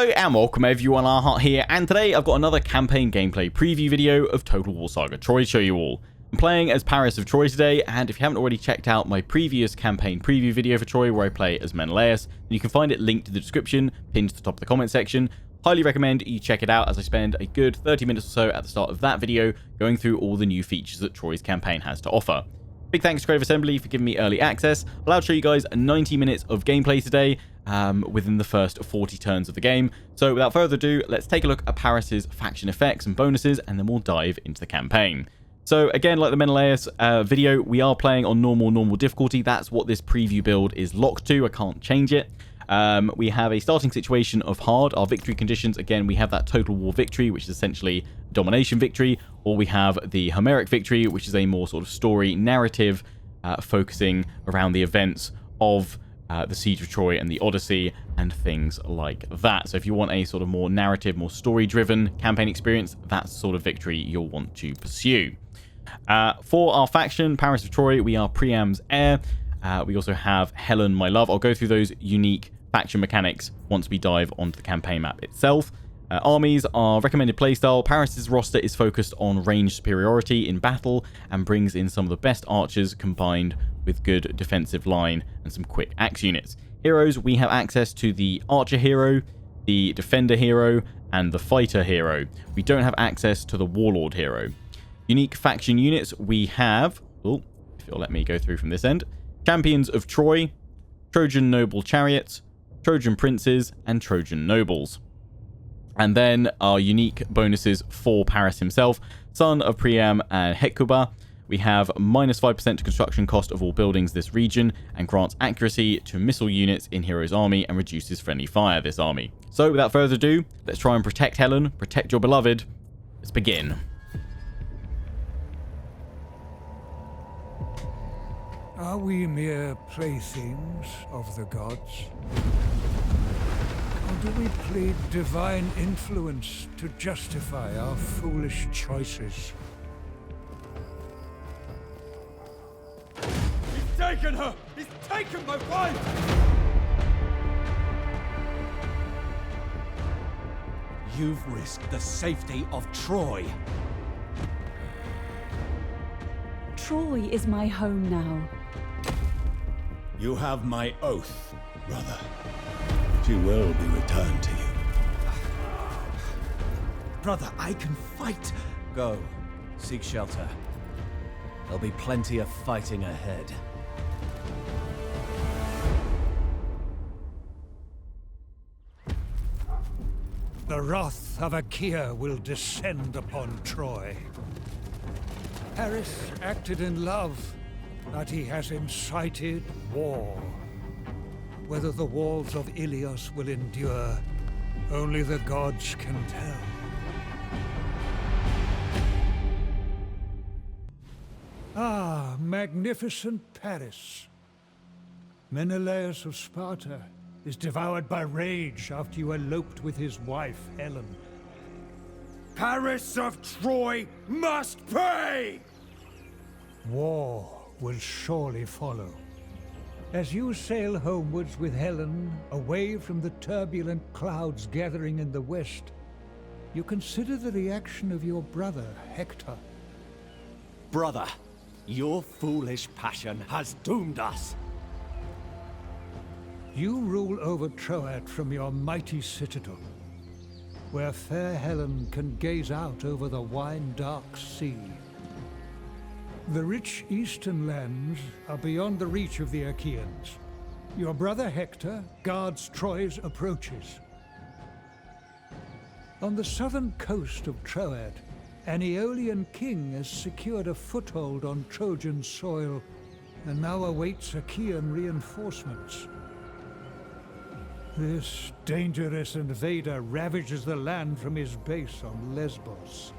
Hello and welcome everyone, Arhart here, and today I've got another campaign gameplay preview video of Total War Saga Troy to show you all. I'm playing as Paris of Troy today, and if you haven't already checked out my previous campaign preview video for Troy where I play as Menelaus, then you can find it linked in the description, pinned to the top of the comment section. Highly recommend you check it out as I spend a good 30 minutes or so at the start of that video going through all the new features that Troy's campaign has to offer. Big thanks to Crave Assembly for giving me early access. I'm allowed to show you guys 90 minutes of gameplay today within the first 40 turns of the game. So without further ado, let's take a look at Paris's faction effects and bonuses, and then we'll dive into the campaign. So again, like the Menelaus video, we are playing on normal difficulty. That's what this preview build is locked to. I can't change it. We have a starting situation of hard. Our victory conditions, again, we have that total war victory, which is essentially domination victory, or we have the Homeric victory, which is a more sort of story narrative focusing around the events of the Siege of Troy and the Odyssey and things like that. So if you want a sort of more narrative, more story-driven campaign experience, that's the sort of victory you'll want to pursue. For our faction, Paris of Troy, we are Priam's heir. We also have Helen, my love. I'll go through those unique faction mechanics once we dive onto the campaign map itself. Armies are recommended playstyle. Paris's roster is focused on range superiority in battle and brings in some of the best archers combined with good defensive line and some quick axe units. Heroes, we have access to the archer hero, the defender hero, and the fighter hero. We don't have access to the warlord hero. Unique faction units, we have, if you'll let me go through from this end, Champions of Troy, Trojan Noble Chariots, Trojan Princes, and Trojan Nobles. And then our unique bonuses for Paris himself, Son of Priam and Hecuba. We have -5% to construction cost of all buildings this region, and grants accuracy to missile units in Hero's army and reduces friendly fire this army. So without further ado, let's try and protect Helen, protect your beloved. Let's begin. Are we mere playthings of the gods? Or do we plead divine influence to justify our foolish choices? He's taken her! He's taken my wife! You've risked the safety of Troy. Troy is my home now. You have my oath, brother. She will be returned to you. Brother, I can fight! Go, seek shelter. There'll be plenty of fighting ahead. The wrath of Achaea will descend upon Troy. Paris acted in love, but he has incited war. Whether the walls of Ilios will endure, only the gods can tell. Ah, magnificent Paris. Menelaus of Sparta is devoured by rage after you eloped with his wife, Helen. Paris of Troy must pay! War will surely follow. As you sail homewards with Helen, away from the turbulent clouds gathering in the west, you consider the reaction of your brother, Hector. Brother, your foolish passion has doomed us. You rule over Troad from your mighty citadel, where fair Helen can gaze out over the wine-dark sea. The rich eastern lands are beyond the reach of the Achaeans. Your brother Hector guards Troy's approaches. On the southern coast of Troad, an Aeolian king has secured a foothold on Trojan soil and now awaits Achaean reinforcements. This dangerous invader ravages the land from his base on Lesbos.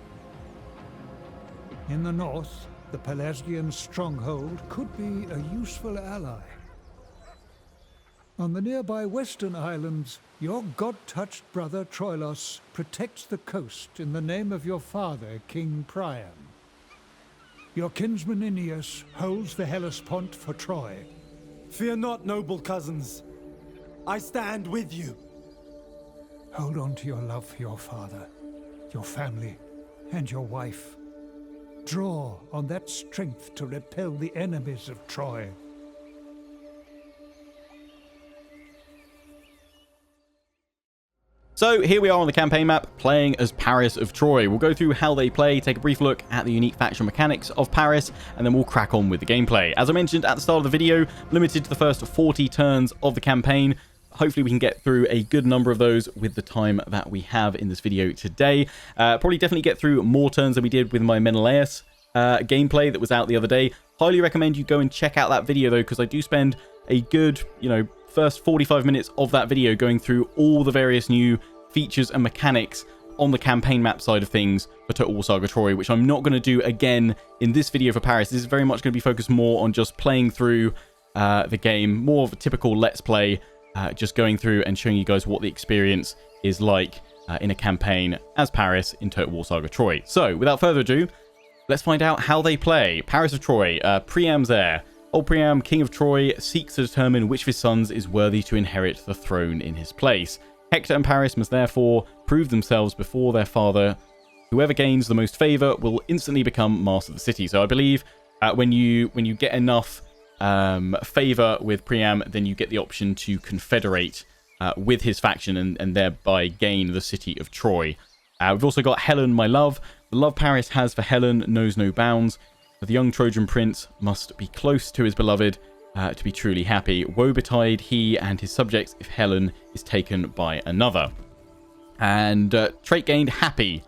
In the north, the Pelasgian stronghold could be a useful ally. On the nearby western islands, your god-touched brother Troilos protects the coast in the name of your father, King Priam. Your kinsman Aeneas holds the Hellespont for Troy. Fear not, noble cousins. I stand with you. Hold on to your love for your father, your family, and your wife. Draw on that strength to repel the enemies of Troy. So here we are on the campaign map, playing as Paris of Troy. We'll go through how they play, take a brief look at the unique faction mechanics of Paris, and then we'll crack on with the gameplay. As I mentioned at the start of the video, limited to the first 40 turns of the campaign. Hopefully we can get through a good number of those with the time that we have in this video today. Probably definitely get through more turns than we did with my Menelaus gameplay that was out the other day. Highly recommend you go and check out that video though, because I do spend a good, first 45 minutes of that video going through all the various new features and mechanics on the campaign map side of things for Total War Saga Troy, which I'm not going to do again in this video for Paris. This is very much going to be focused more on just playing through the game, more of a typical Let's Play, just going through and showing you guys what the experience is like in a campaign as Paris in Total War Saga Troy. So, without further ado, let's find out how they play. Paris of Troy, Priam's heir. Old Priam, king of Troy, seeks to determine which of his sons is worthy to inherit the throne in his place. Hector and Paris must therefore prove themselves before their father. Whoever gains the most favor will instantly become master of the city. So I believe when you get enough favor with Priam, then you get the option to confederate with his faction and thereby gain the city of Troy. We've also got Helen, my love. The love Paris has for Helen knows no bounds. The young Trojan prince must be close to his beloved to be truly happy. Woe betide he and his subjects if Helen is taken by another. And trait gained, happy.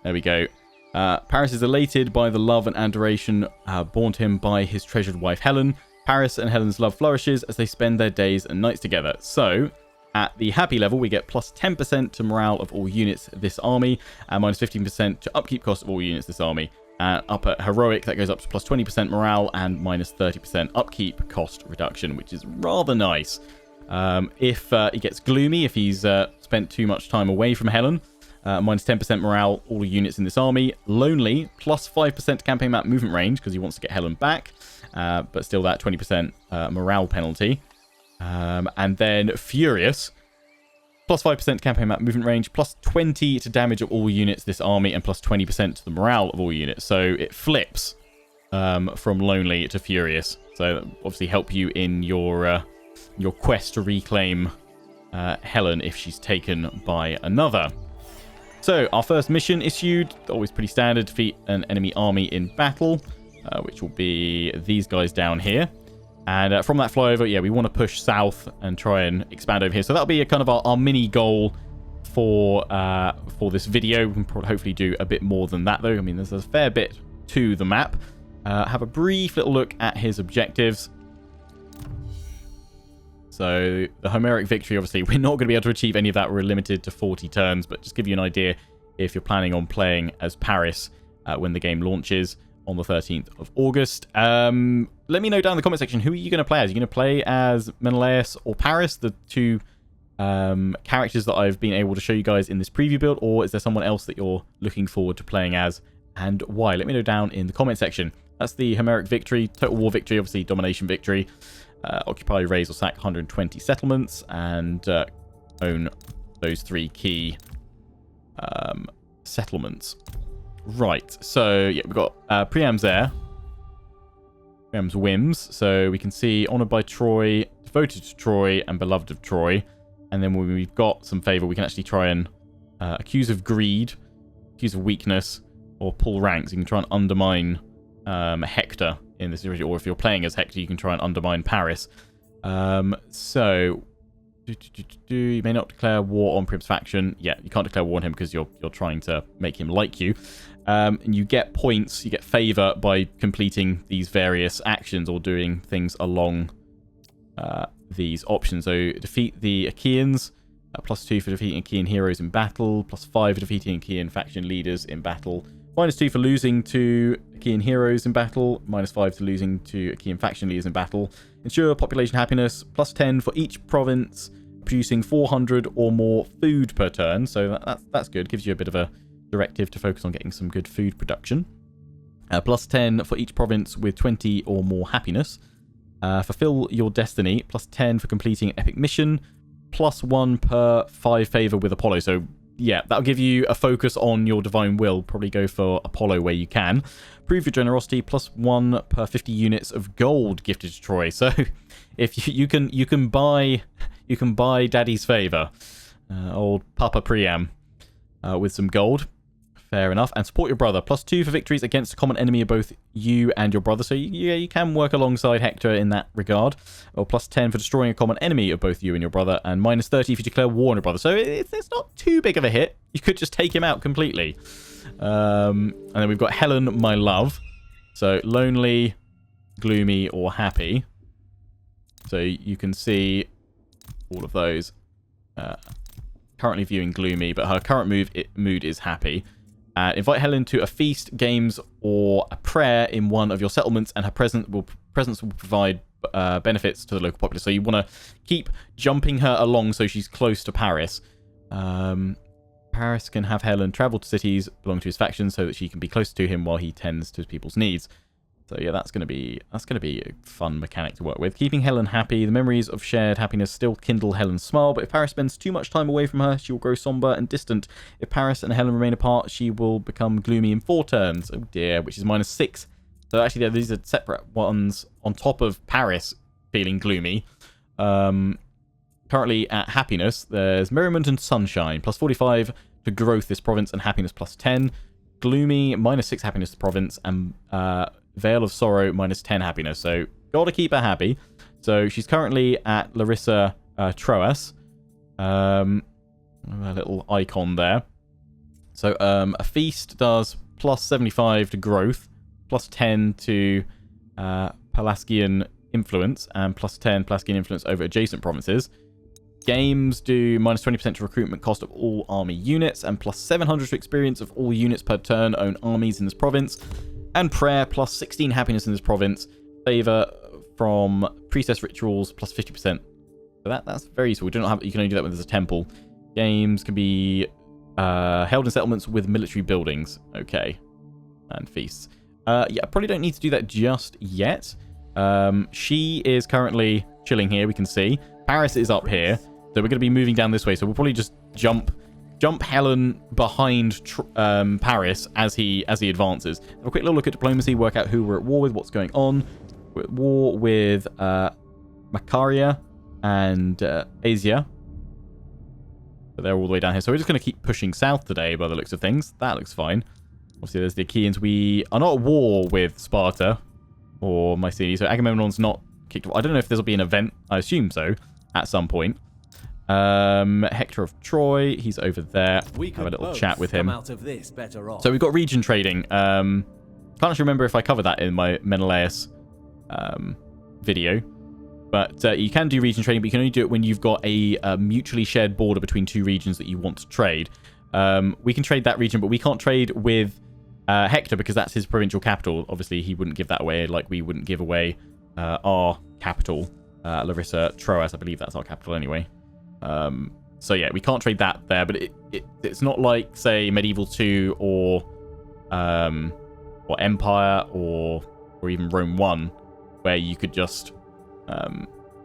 There we go. Paris is elated by the love and adoration born to him by his treasured wife Helen. Paris and Helen's love flourishes as they spend their days and nights together. So, at the happy level, we get plus 10% to morale of all units this army, and minus 15% to upkeep cost of all units this army. Up at heroic, that goes up to plus 20% morale and minus 30% upkeep cost reduction, which is rather nice. If he gets gloomy, if he's spent too much time away from Helen, minus 10% morale, all the units in this army. Lonely, plus 5% campaign map movement range, because he wants to get Helen back, but still that 20% morale penalty. And then Furious, plus 5% campaign map movement range, plus 20 to damage of all units this army, and plus 20% to the morale of all units. So it flips from Lonely to Furious. So that obviously help you in your quest to reclaim Helen if she's taken by another. So our first mission issued, always pretty standard, defeat an enemy army in battle, which will be these guys down here. And from that flyover, yeah, we want to push south and try and expand over here. So that'll be a kind of our mini goal for this video. We can probably hopefully do a bit more than that, though. I mean, there's a fair bit to the map. Have a brief little look at his objectives. So the Homeric victory, obviously, we're not going to be able to achieve any of that. We're limited to 40 turns, but just give you an idea if you're planning on playing as Paris when the game launches on the 13th of August. Let me know down in the comment section, who are you going to play as? Are you going to play as Menelaus or Paris, the two characters that I've been able to show you guys in this preview build, or is there someone else that you're looking forward to playing as, and why? Let me know down in the comment section. That's the Homeric victory, Total War victory, obviously domination victory. Occupy, raise, or sack 120 settlements, and own those 3 key settlements. Right, so yeah, we've got Priam's heir, Priam's whims. So we can see honoured by Troy, devoted to Troy, and beloved of Troy. And then when we've got some favour, we can actually try and accuse of greed, accuse of weakness, or pull ranks. You can try and undermine Hector in this original, or if you're playing as Hector, you can try and undermine Paris. So you may not declare war on Priam's faction. Yeah, you can't declare war on him because you're trying to make him like you. And you get points, you get favor by completing these various actions or doing things along these options. So defeat the Achaeans, +2 for defeating Achaean heroes in battle, +5 for defeating Achaean faction leaders in battle, -2 for losing to Achaean heroes in battle, -5 to losing to Achaean faction leaders in battle. Ensure population happiness, +10 for each province producing 400 or more food per turn. So that's good. Gives you a bit of a directive to focus on getting some good food production. +10 for each province with 20 or more happiness. Fulfill your destiny, +10 for completing an epic mission, +1 per 5 favor with Apollo. So yeah, that'll give you a focus on your divine will. Probably go for Apollo where you can. Prove your generosity, +1 per 50 units of gold gifted to Troy. So if you can buy Daddy's favor, old Papa Priam, with some gold. Fair enough. And support your brother. +2 for victories against a common enemy of both you and your brother. So yeah, you can work alongside Hector in that regard. Or +10 for destroying a common enemy of both you and your brother. And -30 if you declare war on your brother. So it's not too big of a hit. You could just take him out completely. And then we've got Helen, my love. So lonely, gloomy, or happy. So you can see all of those. Currently viewing gloomy, but her current mood is happy. Invite Helen to a feast, games, or a prayer in one of your settlements, and her presence will provide benefits to the local populace. So you want to keep jumping her along so she's close to Paris. Paris can have Helen travel to cities belonging to his faction so that she can be closer to him while he tends to his people's needs. So yeah, that's gonna be a fun mechanic to work with. Keeping Helen happy. The memories of shared happiness still kindle Helen's smile, but if Paris spends too much time away from her, she will grow somber and distant. If Paris and Helen remain apart, she will become gloomy in 4 turns. Oh dear, which is -6. So actually, these are separate ones on top of Paris feeling gloomy. Currently at happiness, there's merriment and sunshine, +45 to growth this province, and happiness +10. Gloomy, -6 happiness to province, and Veil of Sorrow, -10 happiness. So, gotta keep her happy. So, she's currently at Larissa Troas. A little icon there. So, a feast does +75 to growth, +10 to Pelasgian influence, and +10 Pelasgian influence over adjacent provinces. Games do -20% to recruitment cost of all army units, and +700 to experience of all units per turn own armies in this province. And prayer, +16 happiness in this province. Favor from priestess rituals, +50%. So that's very useful. You can only do that when there's a temple. Games can be held in settlements with military buildings. Okay. And feasts. Yeah, I probably don't need to do that just yet. She is currently chilling here, we can see. Paris is up here. So we're going to be moving down this way. So we'll probably just jump Helen behind Paris as he advances. Have a quick little look at diplomacy, work out who we're at war with, what's going on. We're at war with Macaria and Asia. So they're all the way down here. So we're just going to keep pushing south today by the looks of things. That looks fine. Obviously, there's the Achaeans. We are not at war with Sparta or Mycenae. So Agamemnon's not kicked off. I don't know if this will be an event. I assume so at some point. Hector of Troy, he's over there. We have a little chat with him. Out of this better off. So we've got region trading. Can't actually remember if I covered that in my Menelaus video. But you can do region trading, but you can only do it when you've got a mutually shared border between 2 regions that you want to trade. We can trade that region, but we can't trade with Hector because that's his provincial capital. Obviously, he wouldn't give that away, like we wouldn't give away our capital, Larissa Troas. I believe that's our capital anyway. So yeah, we can't trade that there, but it's not like, say, Medieval 2 or Empire or even Rome 1, where you could just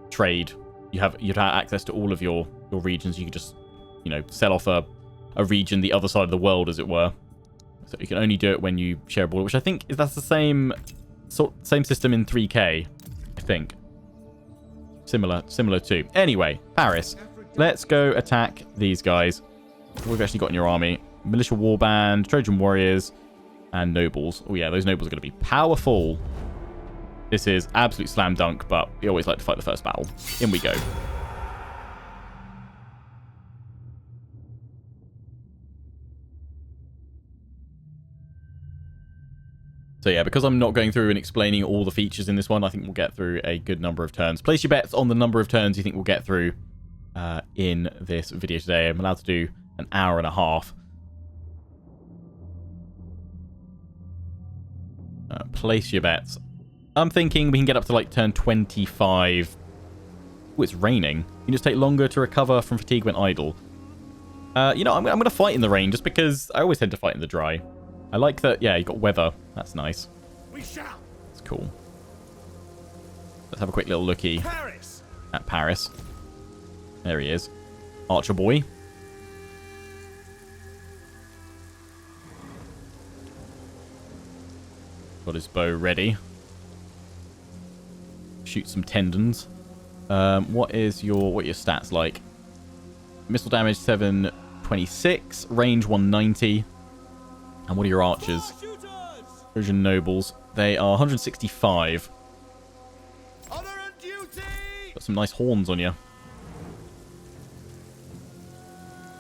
trade. You'd have access to all of your regions. You could just, sell off a region the other side of the world, as it were. So you can only do it when you share a border, which I think that's the same system in 3K, I think. Similar to. Anyway, Paris. Let's go attack these guys. What we've actually got in your army. Militia warband, Trojan warriors, and nobles. Oh yeah, those nobles are going to be powerful. This is absolute slam dunk, but we always like to fight the first battle. In we go. So yeah, because I'm not going through and explaining all the features in this one, I think we'll get through a good number of turns. Place your bets on the number of turns you think we'll get through in this video today. I'm allowed to do an hour and a half. Place your bets. I'm thinking we can get up to like turn 25. Oh, it's raining. You can just take longer to recover from fatigue when idle. I'm going to fight in the rain just because I always tend to fight in the dry. I like that. Yeah, you got weather. That's nice. We shall. It's cool. Let's have a quick little looky at Paris. There he is. Archer boy. Got his bow ready. Shoot some tendons. What are your stats like? Missile damage 726, range 190. And what are your archers? Trojan nobles. They are 165. Honor and duty! Got some nice horns on you.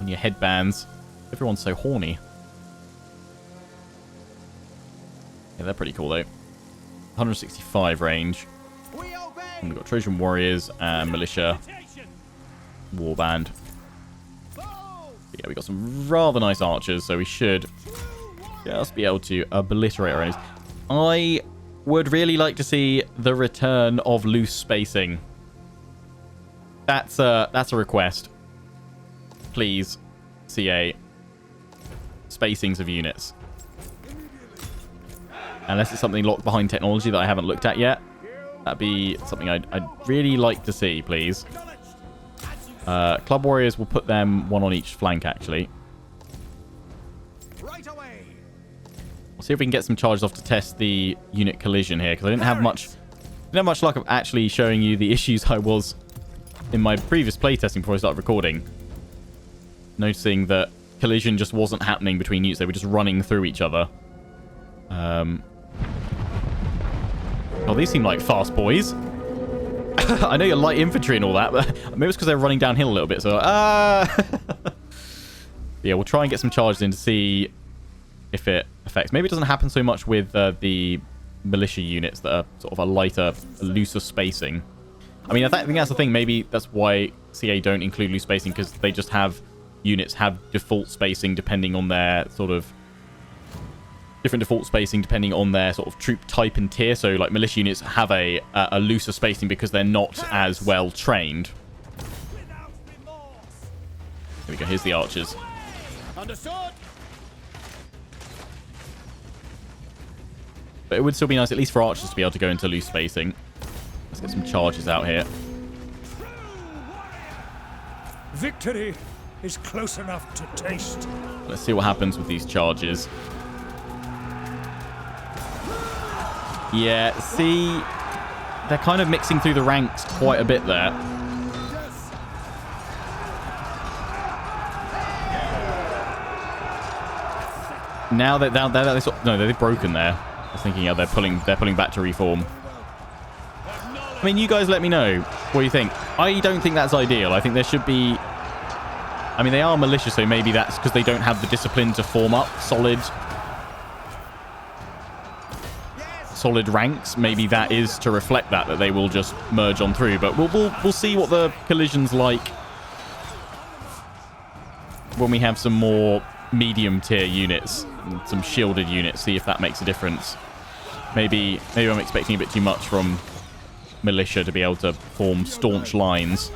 On your headbands. Everyone's so horny. Yeah, they're pretty cool though. 165 range. And we've got Trojan warriors and militia. Warband. Yeah, we got some rather nice archers, so we should just be able to obliterate our enemies. I would really like to see the return of loose spacing. That's a request. Please, CA. Spacings of units. Unless it's something locked behind technology that I haven't looked at yet. That'd be something I'd really like to see, please. Club warriors, will put them one on each flank, actually. Right away. We'll see if we can get some charges off to test the unit collision here, because I didn't have much luck of actually showing you the issues I was in my previous playtesting before I started recording. Noticing that collision just wasn't happening between units. They were just running through each other. Oh, these seem like fast boys. I know you're light infantry and all that, but maybe it's because they're running downhill a little bit. So, yeah, we'll try and get some charges in to see if it affects. Maybe it doesn't happen so much with the militia units that are sort of a lighter, looser spacing. I mean, I think that's the thing. Maybe that's why CA don't include loose spacing, because they just have units have default spacing depending on their sort of different default spacing depending on their sort of troop type and tier. So like militia units have a looser spacing because they're not as well trained. Here we go. Here's the archers. Understood. But it would still be nice, at least for archers, to be able to go into loose spacing. Let's get some charges out here. Victory is close enough to taste. Let's see what happens with these charges. Yeah, see, they're kind of mixing through the ranks quite a bit there. Now that they've broken there. I was thinking, yeah, they're pulling back to reform. I mean, you guys let me know what you think. I don't think that's ideal. I think there should be. I mean, they are militia, so maybe that's because they don't have the discipline to form up solid ranks. Maybe that is to reflect that they will just merge on through. But we'll see what the collision's like when we have some more medium tier units, and some shielded units. See if that makes a difference. Maybe I'm expecting a bit too much from militia to be able to form staunch lines.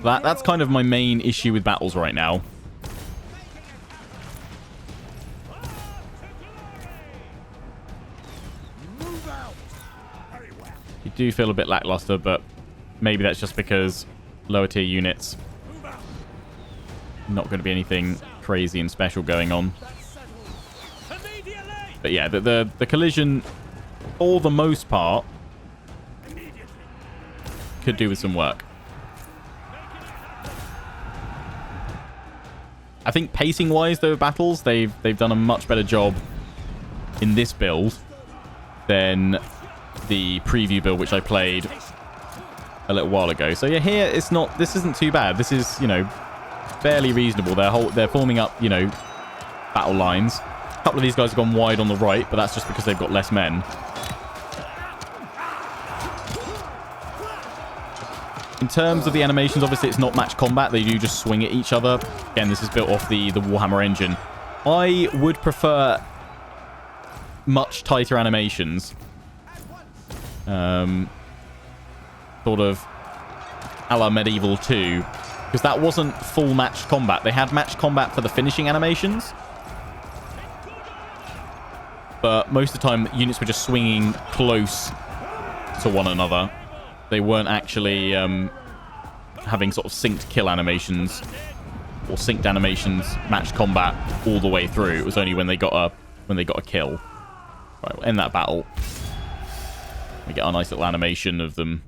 That's kind of my main issue with battles right now. You do feel a bit lackluster, but maybe that's just because lower tier units, not going to be anything crazy and special going on. But yeah, the collision, for the most part, could do with some work. I think pacing-wise, though, battles, they've done a much better job in this build than the preview build, which I played a little while ago. So yeah, here this isn't too bad. This is, you know, fairly reasonable. They're forming up, you know, battle lines. A couple of these guys have gone wide on the right, but that's just because they've got less men. In terms of the animations, obviously it's not match combat. They do just swing at each other. Again, this is built off the Warhammer engine. I would prefer much tighter animations. Sort of a la Medieval 2. Because that wasn't full match combat. They had match combat for the finishing animations. but most of the time units were just swinging close to one another. They weren't actually having sort of synced kill animations or synced animations matched combat all the way through. It was only when they got a kill. Right, we'll end that battle. We get our nice little animation of them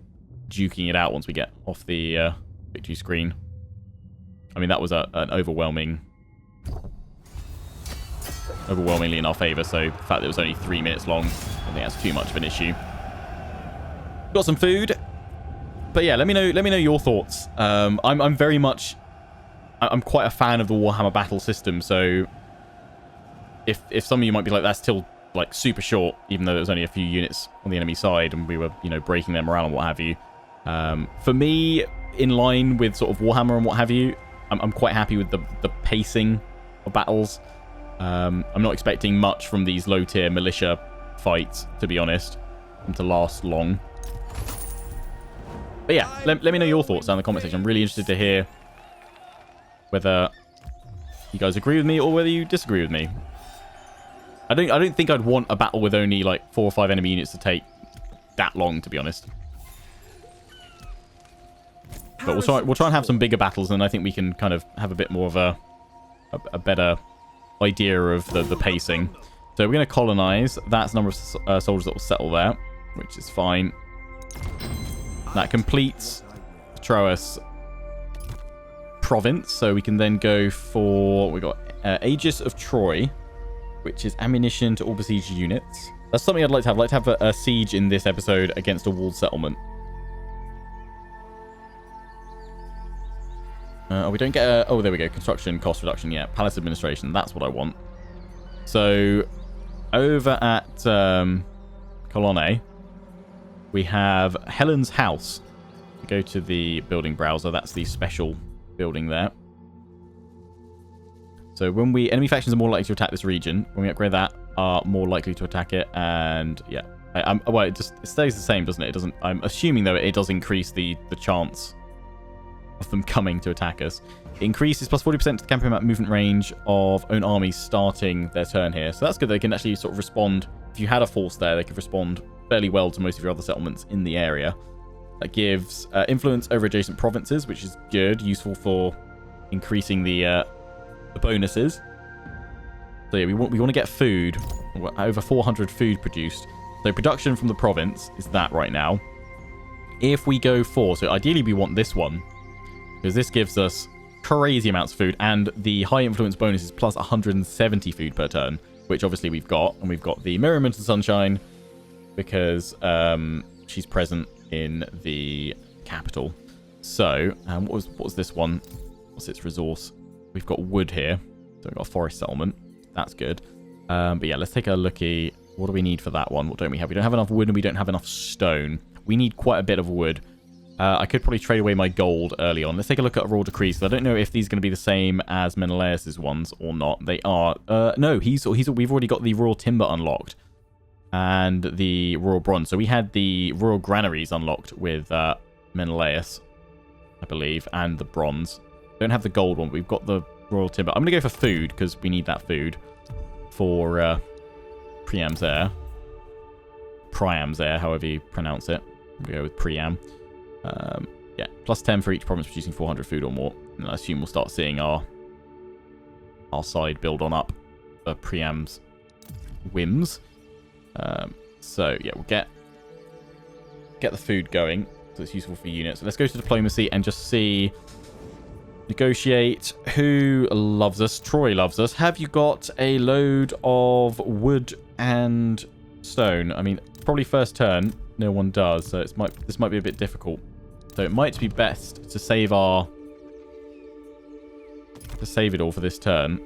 duking it out once we get off the victory screen. I mean, that was an overwhelmingly in our favor, so the fact that it was only 3 minutes long, I think that's too much of an issue. Got some food, but yeah, let me know your thoughts. I'm very much, I'm quite a fan of the Warhammer battle system, so if some of you might be like, that's still like super short, even though there was only a few units on the enemy side and we were, you know, breaking them around and what have you. For me, in line with sort of Warhammer and what have you, I'm quite happy with the pacing of battles. I'm not expecting much from these low-tier militia fights, to be honest, and to last long. But yeah, let me know your thoughts down in the comment section. I'm really interested to hear whether you guys agree with me or whether you disagree with me. I don't think I'd want a battle with only like 4 or 5 enemy units to take that long, to be honest. But we'll try and have some bigger battles, and I think we can kind of have a bit more of a better idea of the pacing. So we're going to colonize. That's the number of soldiers that will settle there, which is fine. That completes Troas province, so we can then go for, we got Aegis of Troy, which is ammunition to all besieged units. That's something I'd like to have. I'd like to have a siege in this episode against a walled settlement. We don't get a... Oh, there we go. Construction cost reduction. Yeah, palace administration. That's what I want. So, over at Colonne, we have Helen's house. Go to the building browser. That's the special building there. So, when enemy factions are more likely to attack this region. When we upgrade that, are more likely to attack it. And, yeah. Well, it stays the same, doesn't it? It doesn't... I'm assuming, though, it does increase the chance of them coming to attack us. It increases plus 40% to the campaign map movement range of own armies starting their turn here. So that's good. They can actually sort of respond. If you had a force there, they could respond fairly well to most of your other settlements in the area. That gives influence over adjacent provinces, which is good, useful for increasing the bonuses. So yeah, we want to get food. Over 400 food produced. So production from the province is that right now. If we go for, so ideally we want this one, because this gives us crazy amounts of food, and the high influence bonus is plus 170 food per turn, which obviously we've got, and we've got the Merriment and Sunshine because she's present in the capital. So, what was this one? What's its resource? We've got wood here, so we've got a forest settlement. That's good. But yeah, let's take a looky. What do we need for that one? What don't we have? We don't have enough wood, and we don't have enough stone. We need quite a bit of wood. I could probably trade away my gold early on. Let's take a look at raw decrees. So I don't know if these are going to be the same as Menelaus's ones or not. They are. No, we've already got the raw timber unlocked and the raw bronze. So we had the raw granaries unlocked with Menelaus, I believe, and the bronze. Don't have the gold one, but we've got the raw timber. I'm going to go for food because we need that food for Priam's heir. Priam's heir, however you pronounce it. I'm going to go with Priam. Yeah, plus 10 for each province producing 400 food or more. And I assume we'll start seeing our side build on up for Priam's whims. So yeah, we'll get the food going, so it's useful for units. So let's go to diplomacy and just see, negotiate. Who loves us? Troy loves us. Have you got a load of wood and stone? I mean, probably first turn no one does, so this might be a bit difficult. So it might be best to save it all for this turn.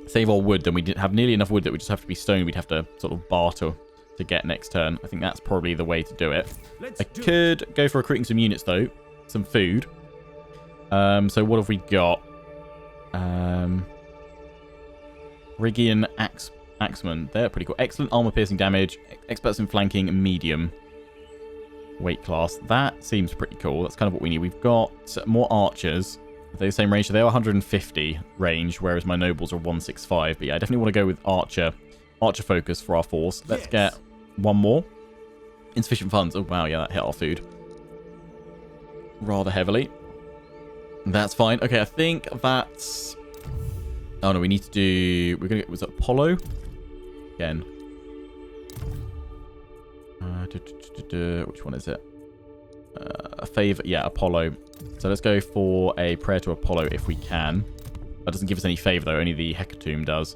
Save our wood, then we didn't have nearly enough wood that we just have to be stone. We'd have to sort of barter to get next turn. I think that's probably the way to do it. I could go for recruiting some units though, some food. So what have we got? Rigian Axeman. They're pretty cool. Excellent armor piercing damage. Experts in flanking, medium. Weight class. That seems pretty cool. That's kind of what we need. We've got more archers. They're the same range. So they are 150 range, whereas my nobles are 165. But yeah, I definitely want to go with archer archer focus for our force. Let's get one more. Insufficient funds. Oh, wow. Yeah, that hit our food rather heavily. That's fine. Okay, I think that's... Oh, no, we need to do... We're going to... Was it Apollo? Again. Which one is it? A favor. Yeah, Apollo. So let's go for a prayer to Apollo if we can. That doesn't give us any favor, though. Only the Hecatomb does.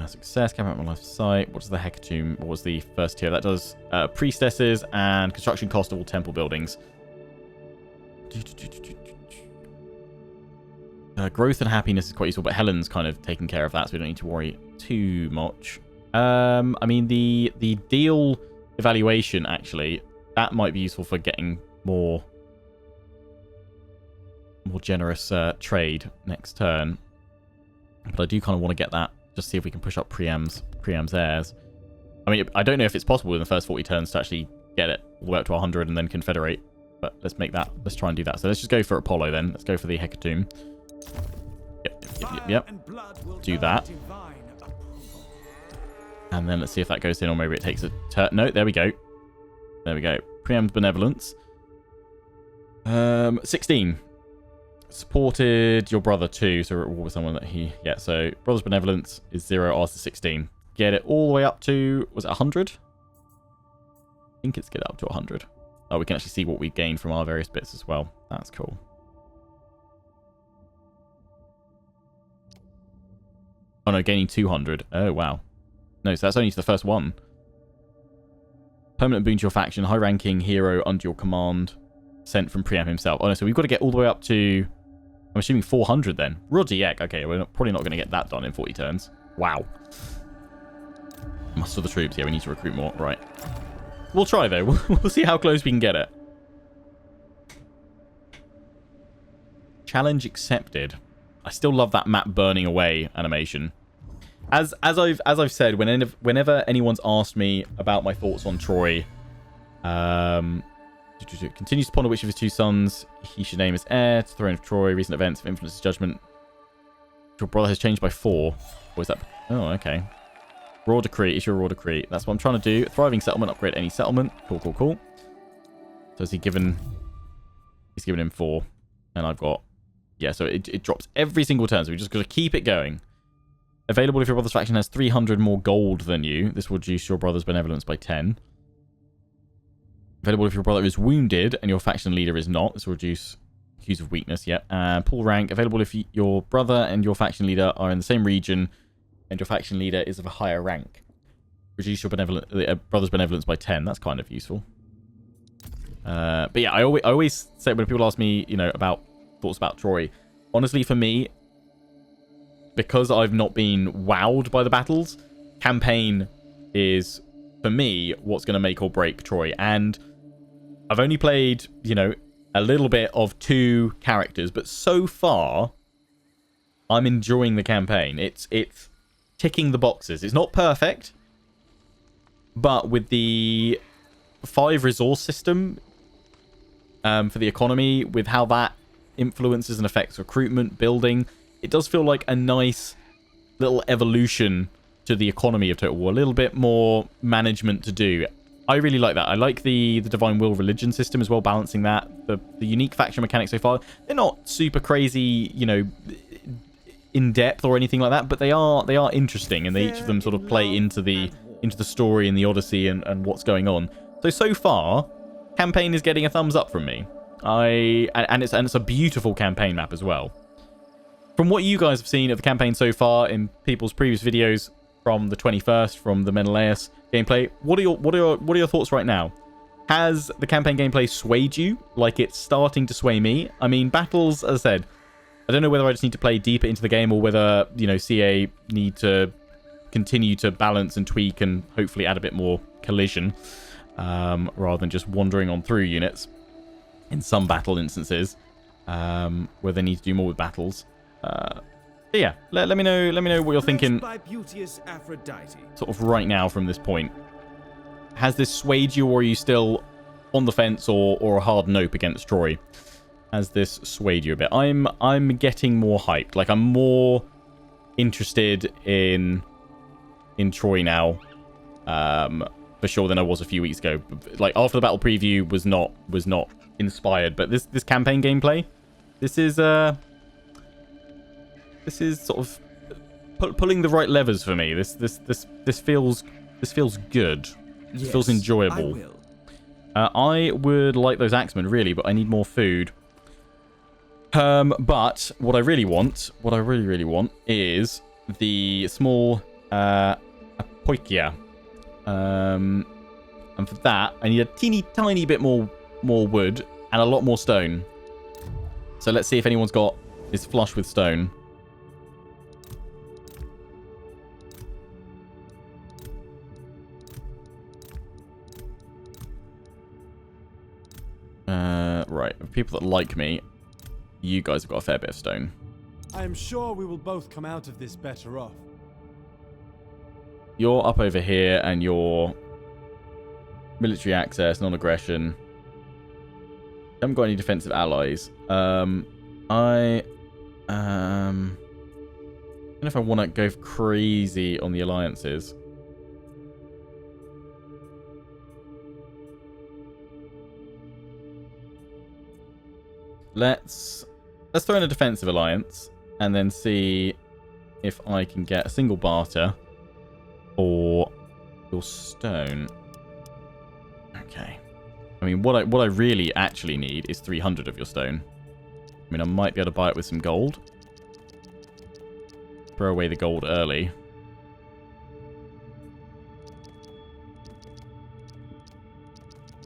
Success. Camera out my left sight. What does the Hecatomb... What was the first tier? That does priestesses and construction cost of all temple buildings. Growth and happiness is quite useful, but Helen's kind of taken care of that, so we don't need to worry too much. I mean, the deal evaluation, actually, that might be useful for getting more generous trade next turn. But I do kind of want to get that, just see if we can push up Priam's heirs. I mean, I don't know if it's possible in the first 40 turns to actually get it all the way up to 100 and then confederate. But let's make that. Let's try and do that. So let's just go for Apollo then. Let's go for the Hecatomb. Yep. Do that. And then let's see if that goes in, or maybe it takes a turn. No, there we go. There we go. Priam's Benevolence. 16. Supported your brother too. So what was someone that he... Yeah, so brother's Benevolence is 0, ours is 16. Get it all the way up to... Was it 100? I think it's get it up to 100. Oh, we can actually see what we gained from our various bits as well. That's cool. Oh no, gaining 200. Oh, wow. No, so that's only to the first one. Permanent boon to your faction. High-ranking hero under your command. Sent from Priam himself. Oh no, so we've got to get all the way up to... I'm assuming 400 then. Ruddy heck. Okay, we're probably not going to get that done in 40 turns. Wow. Muster the troops. Yeah, we need to recruit more. Right. We'll try, though. We'll see how close we can get it. Challenge accepted. I still love that map burning away animation. As I've said, whenever anyone's asked me about my thoughts on Troy, continues to ponder which of his two sons he should name as heir to the throne of Troy. Recent events have influenced his judgment. Your brother has changed by 4. What is that? Oh, okay. Raw decree. Issue a raw decree. That's what I'm trying to do. Thriving settlement. Upgrade any settlement. Cool. So is he given... He's given him 4. And I've got... Yeah, so it drops every single turn. So we just got to keep it going. Available if your brother's faction has 300 more gold than you. This will reduce your brother's benevolence by 10. Available if your brother is wounded and your faction leader is not. This will reduce cues of weakness. Yep. Pull rank. Available if your brother and your faction leader are in the same region and your faction leader is of a higher rank. Reduce your brother's benevolence by 10. That's kind of useful. But yeah, I always say when people ask me, about thoughts about Troy, honestly, for me, because I've not been wowed by the battles, campaign is, for me, what's going to make or break Troy. And I've only played, a little bit of 2 characters, but so far, I'm enjoying the campaign. It's ticking the boxes. It's not perfect, but with the 5 resource system for the economy, with how that influences and affects recruitment, building, it does feel like a nice little evolution to the economy of Total War. A little bit more management to do. I really like that. I like the Divine Will religion system as well, balancing that. The unique faction mechanics so far, they're not super crazy, in depth or anything like that, but they are interesting, and they each of them sort of play into the story and the Odyssey and what's going on. So far, campaign is getting a thumbs up from me. And it's a beautiful campaign map as well. From what you guys have seen of the campaign so far in people's previous videos from the 21st, from the Menelaus gameplay, what are your thoughts right now? Has the campaign gameplay swayed you like it's starting to sway me? I mean, battles, as I said, I don't know whether I just need to play deeper into the game or whether, CA need to continue to balance and tweak and hopefully add a bit more collision rather than just wandering on through units in some battle instances where they need to do more with battles. But yeah, let me know what you're thinking sort of right now from this point. Has this swayed you, or are you still on the fence or a hard nope against Troy? Has this swayed you a bit? I'm getting more hyped. Like, I'm more interested in Troy now, for sure, than I was a few weeks ago. Like, after the battle preview was not inspired, but this campaign gameplay, this is sort of pulling the right levers for me. This feels good. This feels enjoyable. I would like those axemen, really, but I need more food. But what I really want is the small apoikia. And for that, I need a teeny tiny bit more wood and a lot more stone. So let's see if anyone's is flush with stone. Right, people that like me, you guys have got a fair bit of stone. I am sure we will both come out of this better off. You're up over here, and you're military access, non-aggression. Haven't got any defensive allies. I don't know if I want to go crazy on the alliances. Let's throw in a defensive alliance and then see if I can get a single barter for your stone. Okay. I mean, what I really actually need is 300 of your stone. I mean, I might be able to buy it with some gold. Throw away the gold early.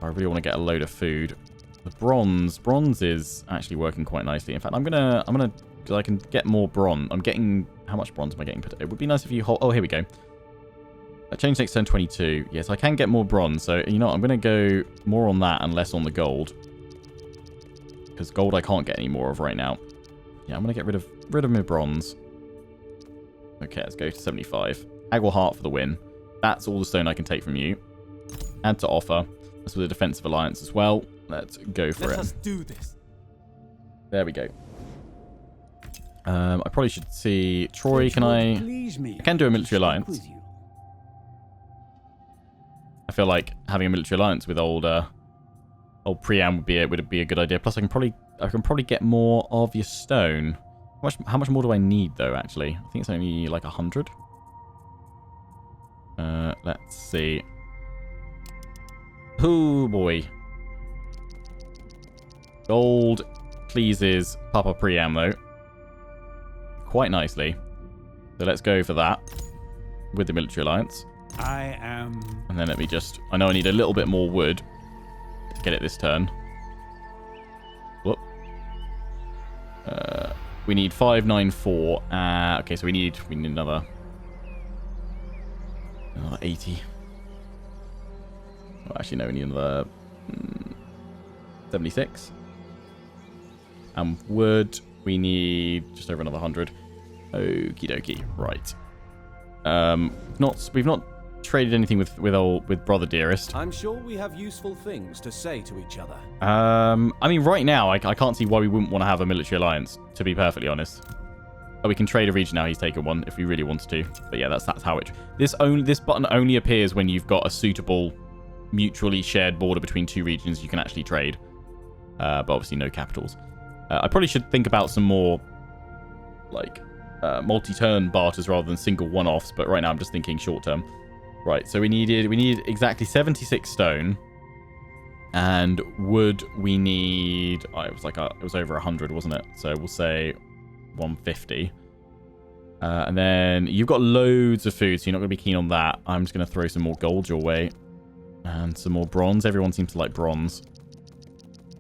I really want to get a load of food. The bronze is actually working quite nicely. In fact, I'm gonna, because I can get more bronze. I'm getting, how much bronze am I getting? It would be nice if you hold, oh, here we go. Change next turn 22. Yes, I can get more bronze. So, you know what? I'm going to go more on that and less on the gold. Because gold I can't get any more of right now. Yeah, I'm going to get rid of my bronze. Okay, let's go to 75. Haggle Heart for the win. That's all the stone I can take from you. Add to offer. That's with a defensive alliance as well. Let's go for it. Let us do this. There we go. I probably should see Troy. I can do a military alliance. I feel like having a military alliance with old Priam would be a good idea. Plus, I can probably get more of your stone. How much more do I need though? Actually, I think it's only like 100. Let's see. Oh boy. Gold pleases Papa Priam though. Quite nicely. So let's go for that with the military alliance. And then let me just... I know I need a little bit more wood to get it this turn. Whoop. We need 594. Okay, so we need another 80. Well, actually, no, we need another 76. And wood, we need just over another 100. Okie dokie. Right. We've not traded anything with Brother Dearest. I'm sure we have useful things to say to each other. I mean, right now, I can't see why we wouldn't want to have a military alliance, to be perfectly honest. Oh, we can trade a region now. He's taken one if we really wanted to. But yeah, that's how it... This button only appears when you've got a suitable mutually shared border between two regions you can actually trade. But obviously no capitals. I probably should think about some more, like, multi-turn barters rather than single one-offs. But right now I'm just thinking short-term. Right, so we needed exactly 76 stone. And wood we need... Oh, it was over 100, wasn't it? So we'll say 150. And then you've got loads of food, so you're not going to be keen on that. I'm just going to throw some more gold your way. And some more bronze. Everyone seems to like bronze.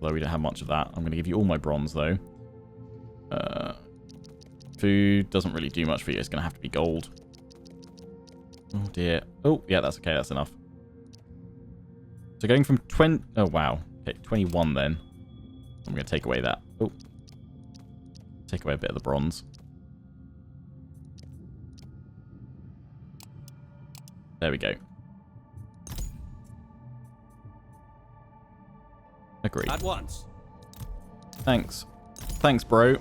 Although we don't have much of that. I'm going to give you all my bronze, though. Food doesn't really do much for you. It's going to have to be gold. Oh, dear. Oh, yeah, that's okay. That's enough. So going from 20... Oh, wow. Okay, 21 then. I'm going to take away that. Oh. Take away a bit of the bronze. There we go. Agreed. At once. Thanks. Thanks, bro.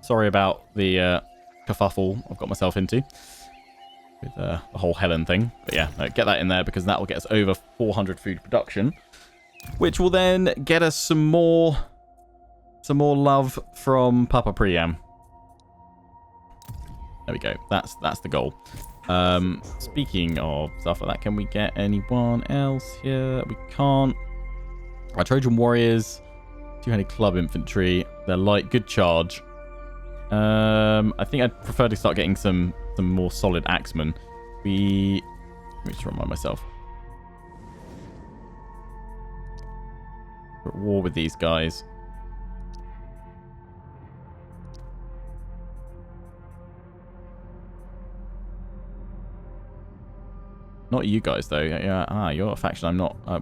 Sorry about the kerfuffle I've got myself into with the whole Helen thing. But yeah, no, get that in there because that will get us over 400 food production, which will then get us some more love from Papa Priam. There we go. That's the goal. Speaking of stuff like that, can we get anyone else here? We can't. Our Trojan Warriors, 200 club infantry. They're light, good charge. I think I'd prefer to start getting some more solid axemen. Let me just remind myself. We're at war with these guys. Not you guys, though. Yeah, you're a faction I'm not. Oh,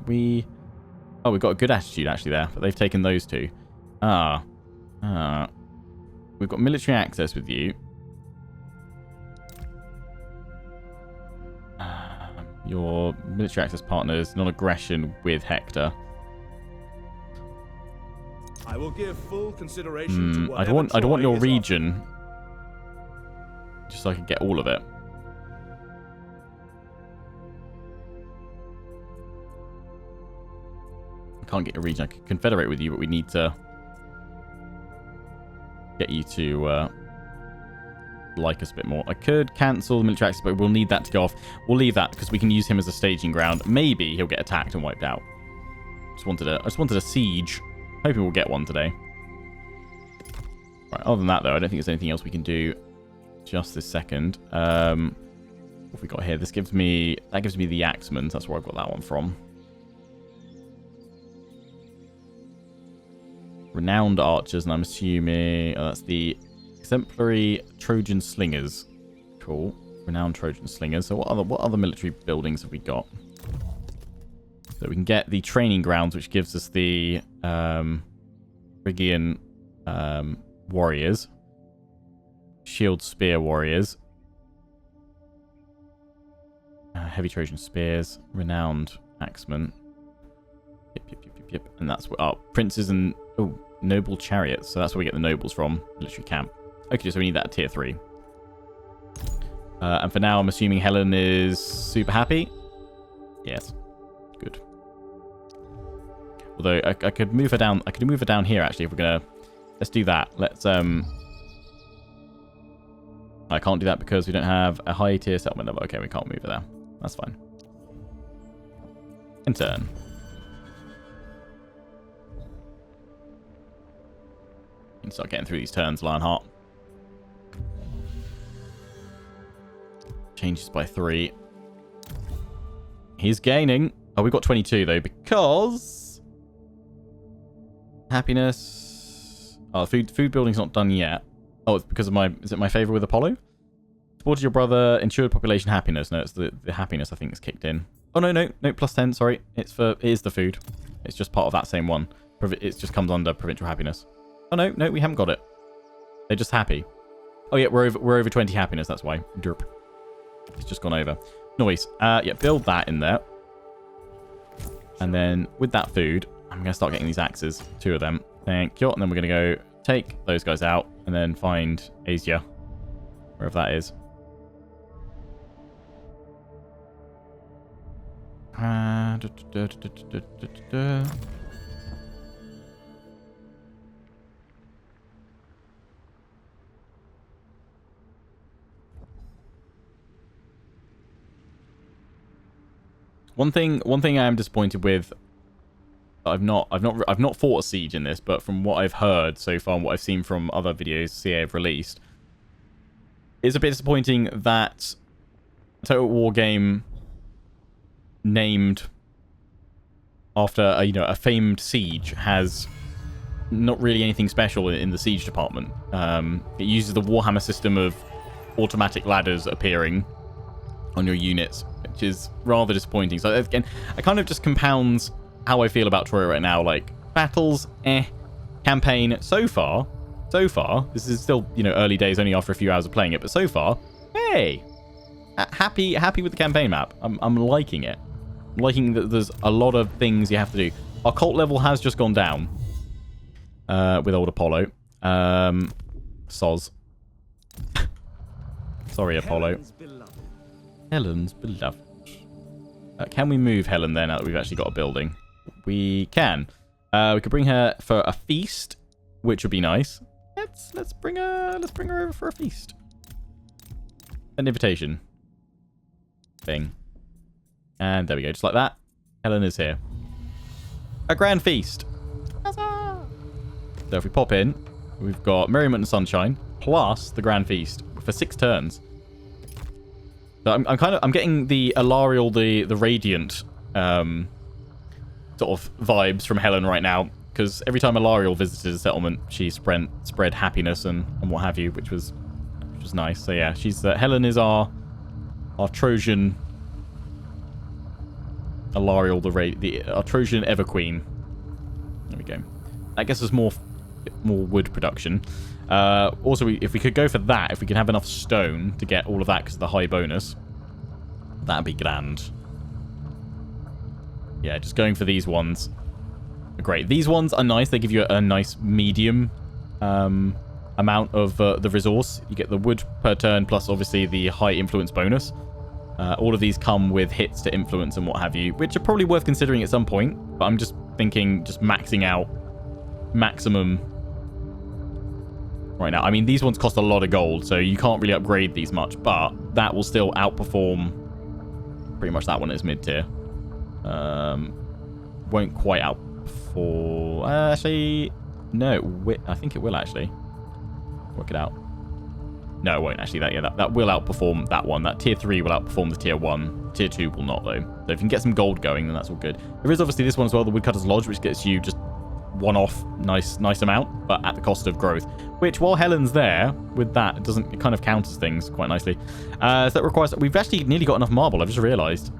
we've got a good attitude, actually, there. But they've taken those two. We've got military access with you. Your military access partners, non-aggression with Hector. I will give full consideration to I don't want your region. Just so I can get all of it. Can't get a region. I can confederate with you, but we need to get you to like us a bit more. I could cancel the military access, but we'll need that to go off. We'll leave that because we can use him as a staging ground. Maybe he'll get attacked and wiped out. I just wanted a siege. Hoping we'll get one today. Right. Other than that, though, I don't think there's anything else we can do just this second. What have we got here? That gives me the axemen. That's where I got that one from. Renowned archers, and I'm assuming that's the exemplary Trojan slingers. Cool. Renowned Trojan slingers. So what other military buildings have we got? So we can get the training grounds, which gives us the Phrygian warriors, shield spear warriors, heavy Trojan spears, renowned axemen. Yep. And that's what princes and noble chariots. So that's where we get the nobles from. Military camp. Okay, so we need that at tier 3. And for now, I'm assuming Helen is super happy. Yes. Good. Although I could move her down. I could move her down here actually if we're gonna. Let's do that. Let's I can't do that because we don't have a high tier settlement level. Okay, we can't move her there. That's fine. In turn. And start getting through these turns, Lionheart. Changes by 3. He's gaining. Oh, we've got 22 though because happiness. Oh, food building's not done yet. Oh, it's because of my. Is it my favor with Apollo? Supported your brother. Ensured population happiness. No, it's the happiness I think is kicked in. Oh no, plus 10. Sorry, it is the food. It's just part of that same one. It just comes under provincial happiness. Oh no, we haven't got it. They're just happy. Oh yeah, we're over 20 happiness. That's why. Derp. It's just gone over. Noise. Yeah, build that in there. And then with that food, I'm gonna start getting these axes. 2 of them. Thank you. And then we're gonna go take those guys out and then find Asia, wherever that is. One thing I am disappointed with. I've not fought a siege in this, but from what I've heard so far and what I've seen from other videos CA have released, it's a bit disappointing that Total War game named after a famed siege has not really anything special in the siege department. It uses the Warhammer system of automatic ladders appearing on your units, which is rather disappointing. So again, it kind of just compounds how I feel about Troy right now. Like, battles, campaign, so far, this is still, early days, only after a few hours of playing it, but so far, hey, happy with the campaign map. I'm liking it. I'm liking that there's a lot of things you have to do. Our cult level has just gone down with old Apollo. Soz. Sorry, Apollo. Helen's beloved. Can we move Helen there now that we've actually got a building? We can. We could bring her for a feast, which would be nice. Let's bring her over for a feast. An invitation. Thing. And there we go, just like that. Helen is here. A grand feast. Huzzah! So if we pop in, we've got Merriment and Sunshine plus the grand feast for 6 turns. So I'm getting the Alariel, the Radiant sort of vibes from Helen right now, because every time Alariel visited a settlement, she spread happiness and what have you, which was nice. So yeah, she's Helen is our Trojan Alariel, our Trojan Ever Queen. There we go. That gets us more wood production. Also, if we could go for that, if we could have enough stone to get all of that because of the high bonus, that'd be grand. Yeah, just going for these ones. Great. These ones are nice. They give you a nice medium amount of the resource. You get the wood per turn plus obviously the high influence bonus. All of these come with hits to influence and what have you, which are probably worth considering at some point. But I'm just thinking just maxing out maximum right now. I mean, these ones cost a lot of gold, so you can't really upgrade these much, but that will still outperform pretty much that one is mid-tier. Won't quite outperform... actually, no. I think it will, actually. Work it out. No, it won't, actually. That will outperform that one. That tier 3 will outperform the tier 1. Tier 2 will not, though. So if you can get some gold going, then that's all good. There is obviously this one as well, the Woodcutters Lodge, which gets you just one-off nice amount, but at the cost of growth. Which, while Helen's there, with that, it kind of counters things quite nicely. So that requires... We've actually nearly got enough marble, I've just realised.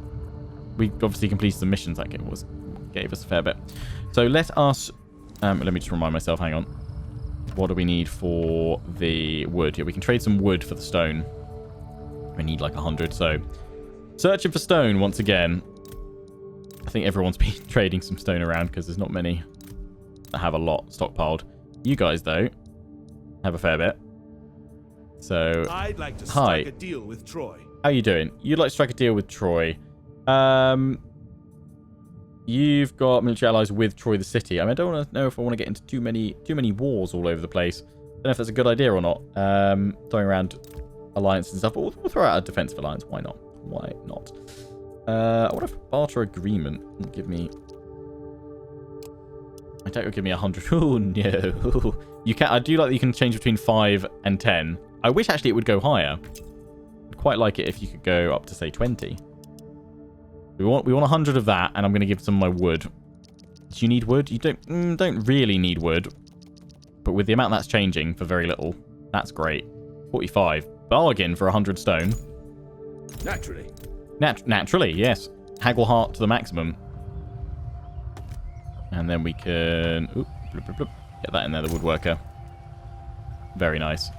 We obviously completed some missions that gave us a fair bit. So let us... let me just remind myself, hang on. What do we need for the wood? Yeah, we can trade some wood for the stone. We need like 100, so... Searching for stone once again. I think everyone's been trading some stone around because there's not many that have a lot stockpiled. You guys, though, have a fair bit. So, I'd like to strike a deal with Troy. How you doing? You'd like to strike a deal with Troy. You've got military allies with Troy the city. I mean, I don't want to know if I want to get into too many wars all over the place. I don't know if that's a good idea or not. Throwing around alliances and stuff, but we'll throw out a defensive alliance. Why not? Why not? I wonder if barter agreement will give me... I doubt it'll give me 100. Oh, no. You can. I do like that you can change between 5 and 10. I wish, actually, it would go higher. I'd quite like it if you could go up to, say, 20. We want 100 of that, and I'm going to give some of my wood. Do you need wood? You don't really need wood. But with the amount that's changing for very little, that's great. 45. Bargain for 100 stone. Naturally. Naturally, yes. Haggle heart to the maximum. And then we can... Oop, bloop, bloop, bloop. Get that in there, the woodworker. Very nice.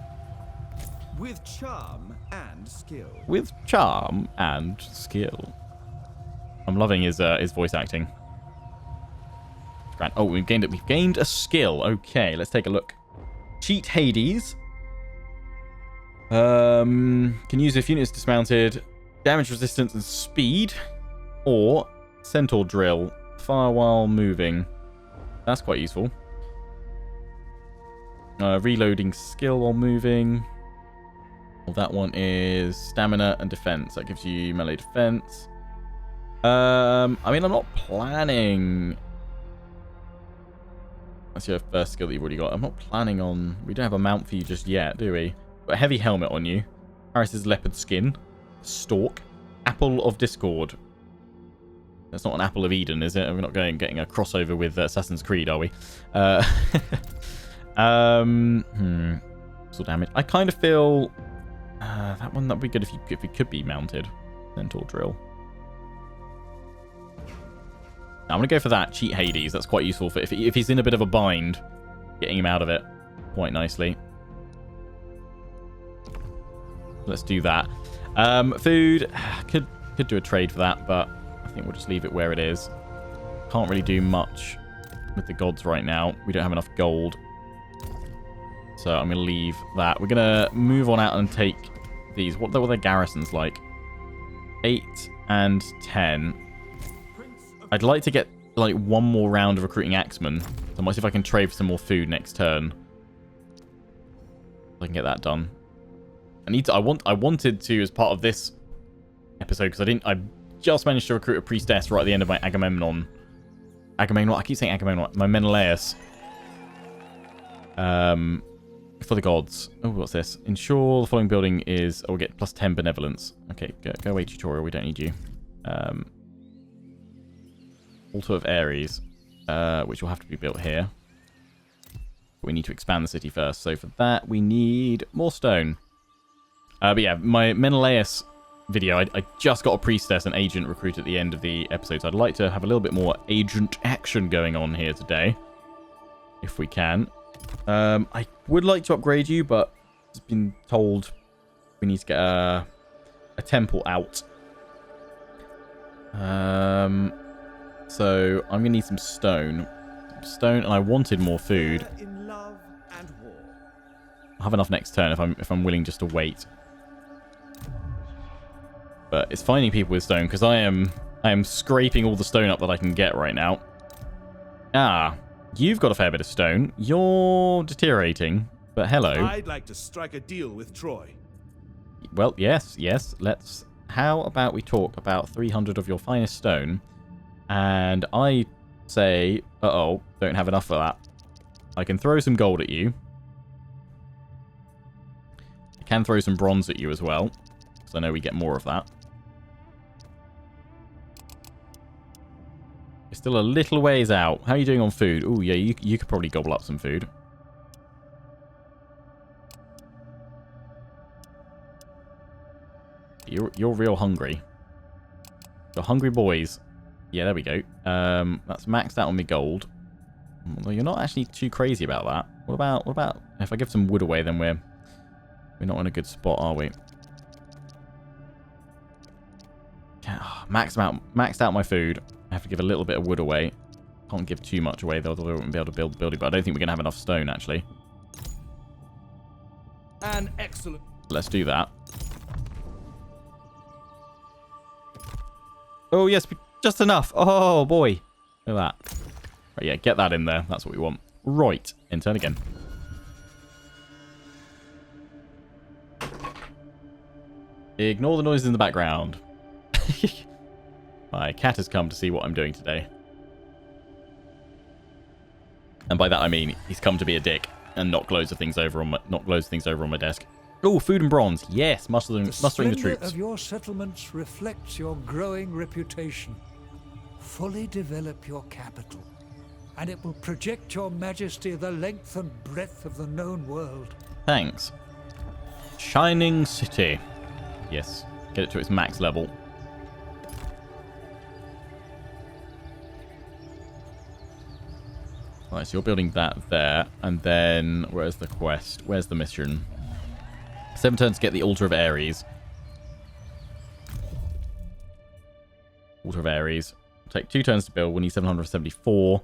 With charm and skill. With charm and skill. I'm loving his voice acting. Oh, we've gained a skill. Okay, let's take a look. Cheat Hades. Can use if units dismounted. Damage resistance and speed. Or Centaur Drill. Fire while moving. That's quite useful. Reloading skill while moving. Well, that one is stamina and defense. That gives you melee defense. I mean, I'm not planning... That's your first skill that you've already got. I'm not planning on... We don't have a mount for you just yet, do we? Got a heavy helmet on you. Aries' leopard skin. Stalk. Apple of Discord. That's not an Apple of Eden, is it? We're not getting a crossover with Assassin's Creed, are we? So damage. I kind of feel... that one, that'd be good if it could be mounted. Centaur Drill. I'm going to go for that. Cheat Hades. That's quite useful for if he's in a bit of a bind. Getting him out of it quite nicely. Let's do that. Food. Could do a trade for that, but I think we'll just leave it where it is. Can't really do much with the gods right now. We don't have enough gold. So I'm going to leave that. We're going to move on out and take these. What were their garrisons like? 8 and 10. I'd like to get like one more round of recruiting axemen. So I might see if I can trade for some more food next turn. I can get that done. I wanted to, as part of this episode, because I just managed to recruit a priestess right at the end of my Agamemnon. I keep saying Agamemnon. My Menelaus. For the gods. Oh, what's this? Ensure the following building is... Oh, we'll get plus 10 benevolence. Okay, go away, tutorial. We don't need you. Altar of Aries, which will have to be built here. We need to expand the city first. So for that, we need more stone. But yeah, my Menelaus video, I just got a priestess and agent recruit at the end of the episode. So I'd like to have a little bit more agent action going on here today. If we can. I would like to upgrade you, but it's been told we need to get a temple out. So I'm gonna need some stone. And I wanted more food. I'll have enough next turn if I'm willing just to wait. But it's finding people with stone, because I am scraping all the stone up that I can get right now. Ah, you've got a fair bit of stone. You're deteriorating, but hello. I'd like to strike a deal with Troy. Well, yes. Let's. How about we talk about 300 of your finest stone, and I say, don't have enough for that. I can throw some gold at you. I can throw some bronze at you as well, because I know we get more of that. You're still a little ways out. How are you doing on food? Oh, yeah, you could probably gobble up some food. You're real hungry. You're hungry boys. Yeah, there we go. That's maxed out on my gold. Although you're not actually too crazy about that. What about if I give some wood away, then we're not in a good spot, are we? Maxed out my food. I have to give a little bit of wood away. Can't give too much away, though. I won't be able to build the building, but I don't think we're gonna have enough stone actually. An excellent. Let's do that. Oh yes, just enough. Oh boy, look at that. Right, yeah, get that in there. That's what we want. Right, in turn again. Ignore the noises in the background. My cat has come to see what I'm doing today. And by that I mean he's come to be a dick and knock loads of things over on my desk. Oh, food and bronze. Yes, mustering the troops. The of your settlements reflects your growing reputation. Fully develop your capital, and it will project your majesty the length and breadth of the known world. Thanks. Shining City. Yes, get it to its max level. Right, so you're building that there, and then where's the quest? Where's the mission? 7 turns to get the Altar of Aries. Altar of Aries. Take 2 turns to build. We need 774.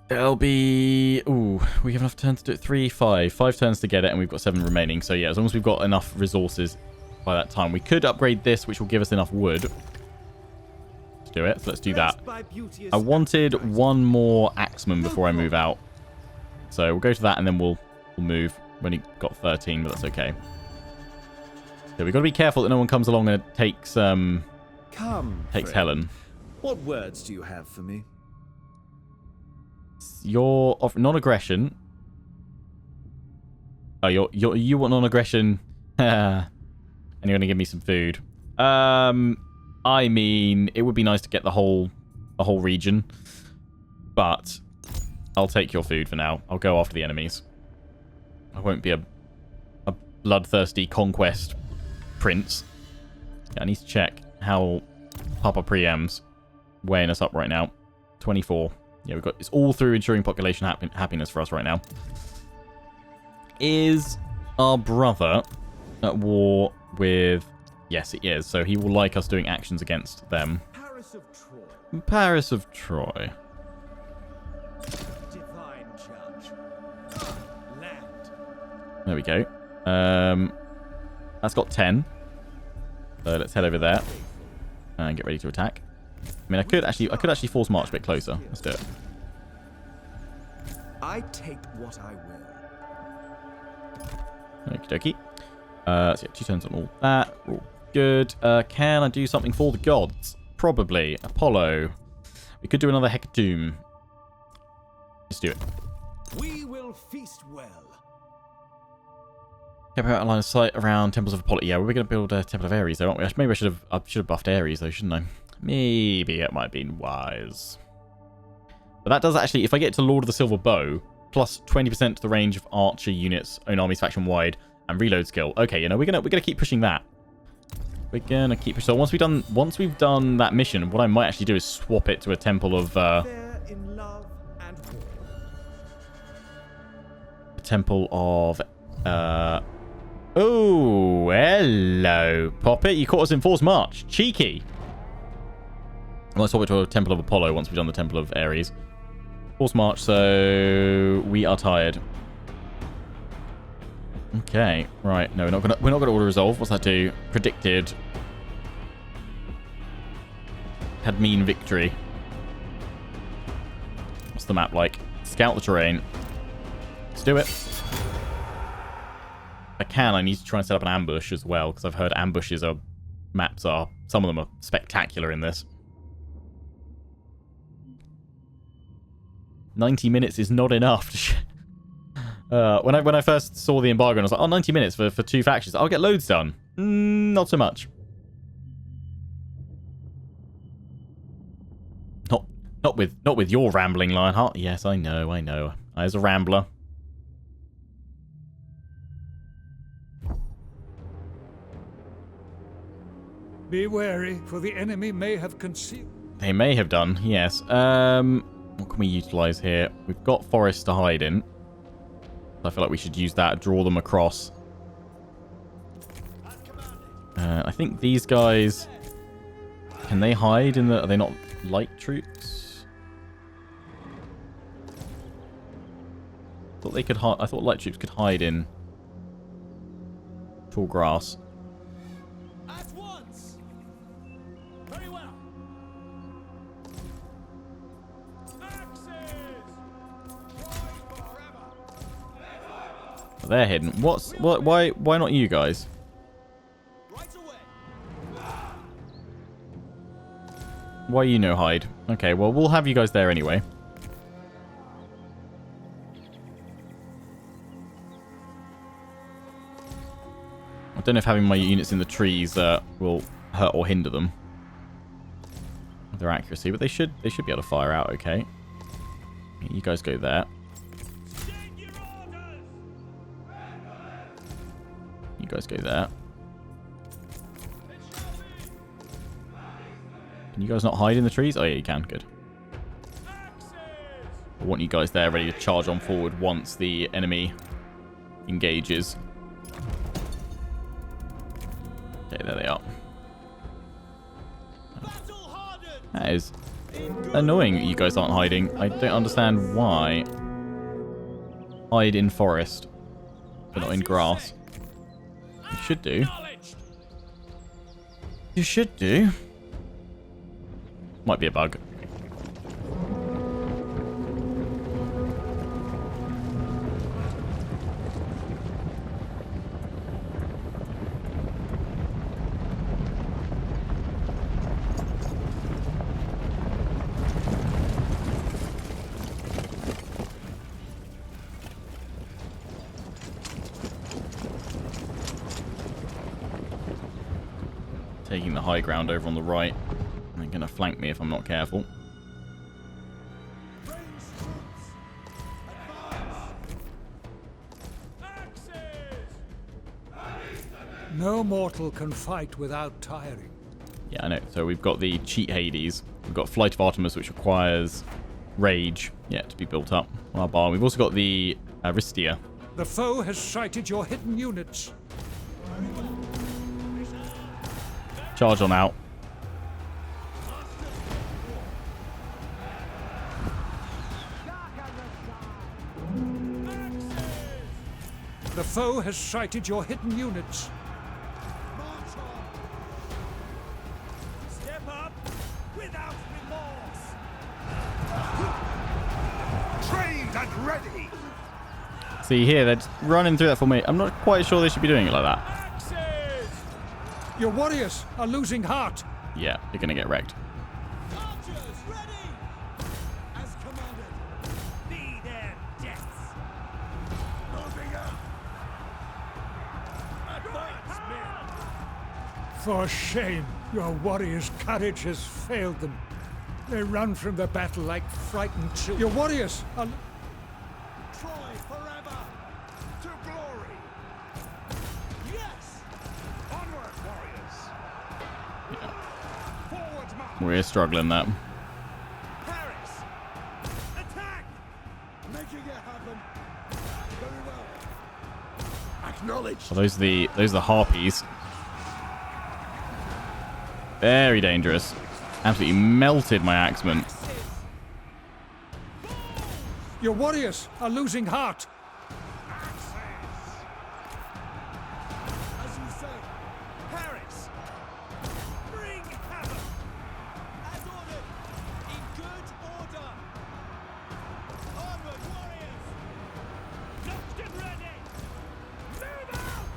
There'll be... Ooh, we have enough turns to do it. 3, 5. 5 turns to get it, and we've got 7 remaining. So yeah, as long as we've got enough resources by that time. We could upgrade this, which will give us enough wood to do it. So let's do that. I wanted one more axeman before I move out. So we'll go to that, and then we'll move. We've only got 13, but that's okay. So we've got to be careful that no one comes along and takes Come, Helen. What words do you have for me? You're of non-aggression. Oh, you want non-aggression, and you're gonna give me some food. I mean, it would be nice to get the whole region, but I'll take your food for now. I'll go after the enemies. I won't be a bloodthirsty conquest prince. Yeah, I need to check how Papa Priam's weighing us up right now. 24. Yeah, it's all through ensuring population happiness for us right now. Is our brother at war with... Yes, he is. So he will like us doing actions against them. Paris of Troy. Paris of Troy. Divine judge. Land. There we go. That's got 10. So let's head over there and get ready to attack. I mean, I could actually force march a bit closer. Let's do it. I take what I will. Okie dokie. So yeah, 2 turns on all that. We're all good. Can I do something for the gods? Probably. Apollo. We could do another hecatomb. Let's do it. We will feast well. Keep out a line of sight around temples of Apollo. Yeah, we're going to build a temple of Aries, though, aren't we? Maybe I should have buffed Aries, though, shouldn't I? Maybe it might have been wise. But that does actually, if I get to Lord of the Silver Bow, plus 20% to the range of archer units, own armies faction wide, and reload skill. Okay, you know, we're gonna keep pushing that. We're gonna keep. So once we've done that mission, what I might actually do is swap it to a temple of In love and war. a temple of oh, hello, Poppet. You caught us in forced march. Cheeky. I might swap it to a temple of Apollo once we've done the temple of Aries. Forced march, so we are tired. Okay, right. No, we're not gonna order resolve. What's that do? Predicted. Had mean victory. What's the map like? Scout the terrain. Let's do it. If I need to try and set up an ambush as well, because I've heard ambushes are some of them are spectacular in this. 90 minutes is not enough. When I first saw the embargo, I was like, oh, 90 minutes for 2 factions. I'll get loads done. Not so much. Not with your rambling, Lionheart. Yes, I know. I was a rambler. Be wary, for the enemy may have concealed. They may have done, yes. What can we utilize here? We've got forests to hide in. I feel like we should use that, draw them across. I think these guys... Can they hide in the... Are they not light troops? I thought they could hide... I thought light troops could hide in tall grass. At once. Very well. They're hidden. Why not you guys? Right away. Why you no hide? Okay, well we'll have you guys there anyway. I don't know if having my units in the trees will hurt or hinder them. Their accuracy, but they should be able to fire out okay. You guys go there. You guys go there. Can you guys not hide in the trees? Oh yeah, you can. Good. I want you guys there ready to charge on forward once the enemy engages. Okay, there they are. That is annoying that you guys aren't hiding. I don't understand why. Hide in forest, but not in grass. You should do. You should do. Might be a bug. Taking the high ground over on the right. They're going to flank me if I'm not careful. No mortal can fight without tiring. Yeah, I know. So we've got the cheat Hades. We've got Flight of Artemis, which requires Rage, to be built up on our bar. We've also got the Aristia. The foe has sighted your hidden units. Charge on out. The foe has sighted your hidden units. Without remorse. Trained and ready. See here, they're just running through that for me. I'm not quite sure they should be doing it like that. Axes. Your warriors are losing heart. Yeah, you're going to get wrecked. Archers ready. As commanded. Be their deaths. Moving up. Advance, men. For shame, your warriors' courage has failed them. They run from the battle like frightened children. Your warriors are... Troy forever. To glory. Yes. Onward, warriors. Forward march. We're struggling that. Paris. Attack. Making it happen. Very well. Acknowledged. Oh, those are the harpies. Very dangerous. Absolutely melted my axeman. Your warriors are losing heart. As you say, Paris. Bring havoc. As ordered. In good order. Onward, warriors. Locked and ready. Move out.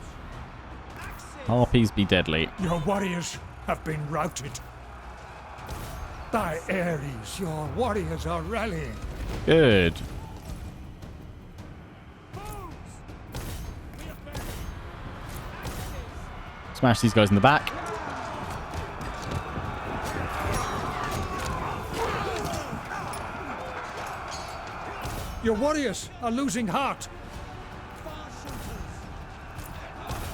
Axis. Harpies be deadly. Your warriors have been routed. By Aries, your warriors are rallying. Good. Smash these guys in the back. Your warriors are losing heart.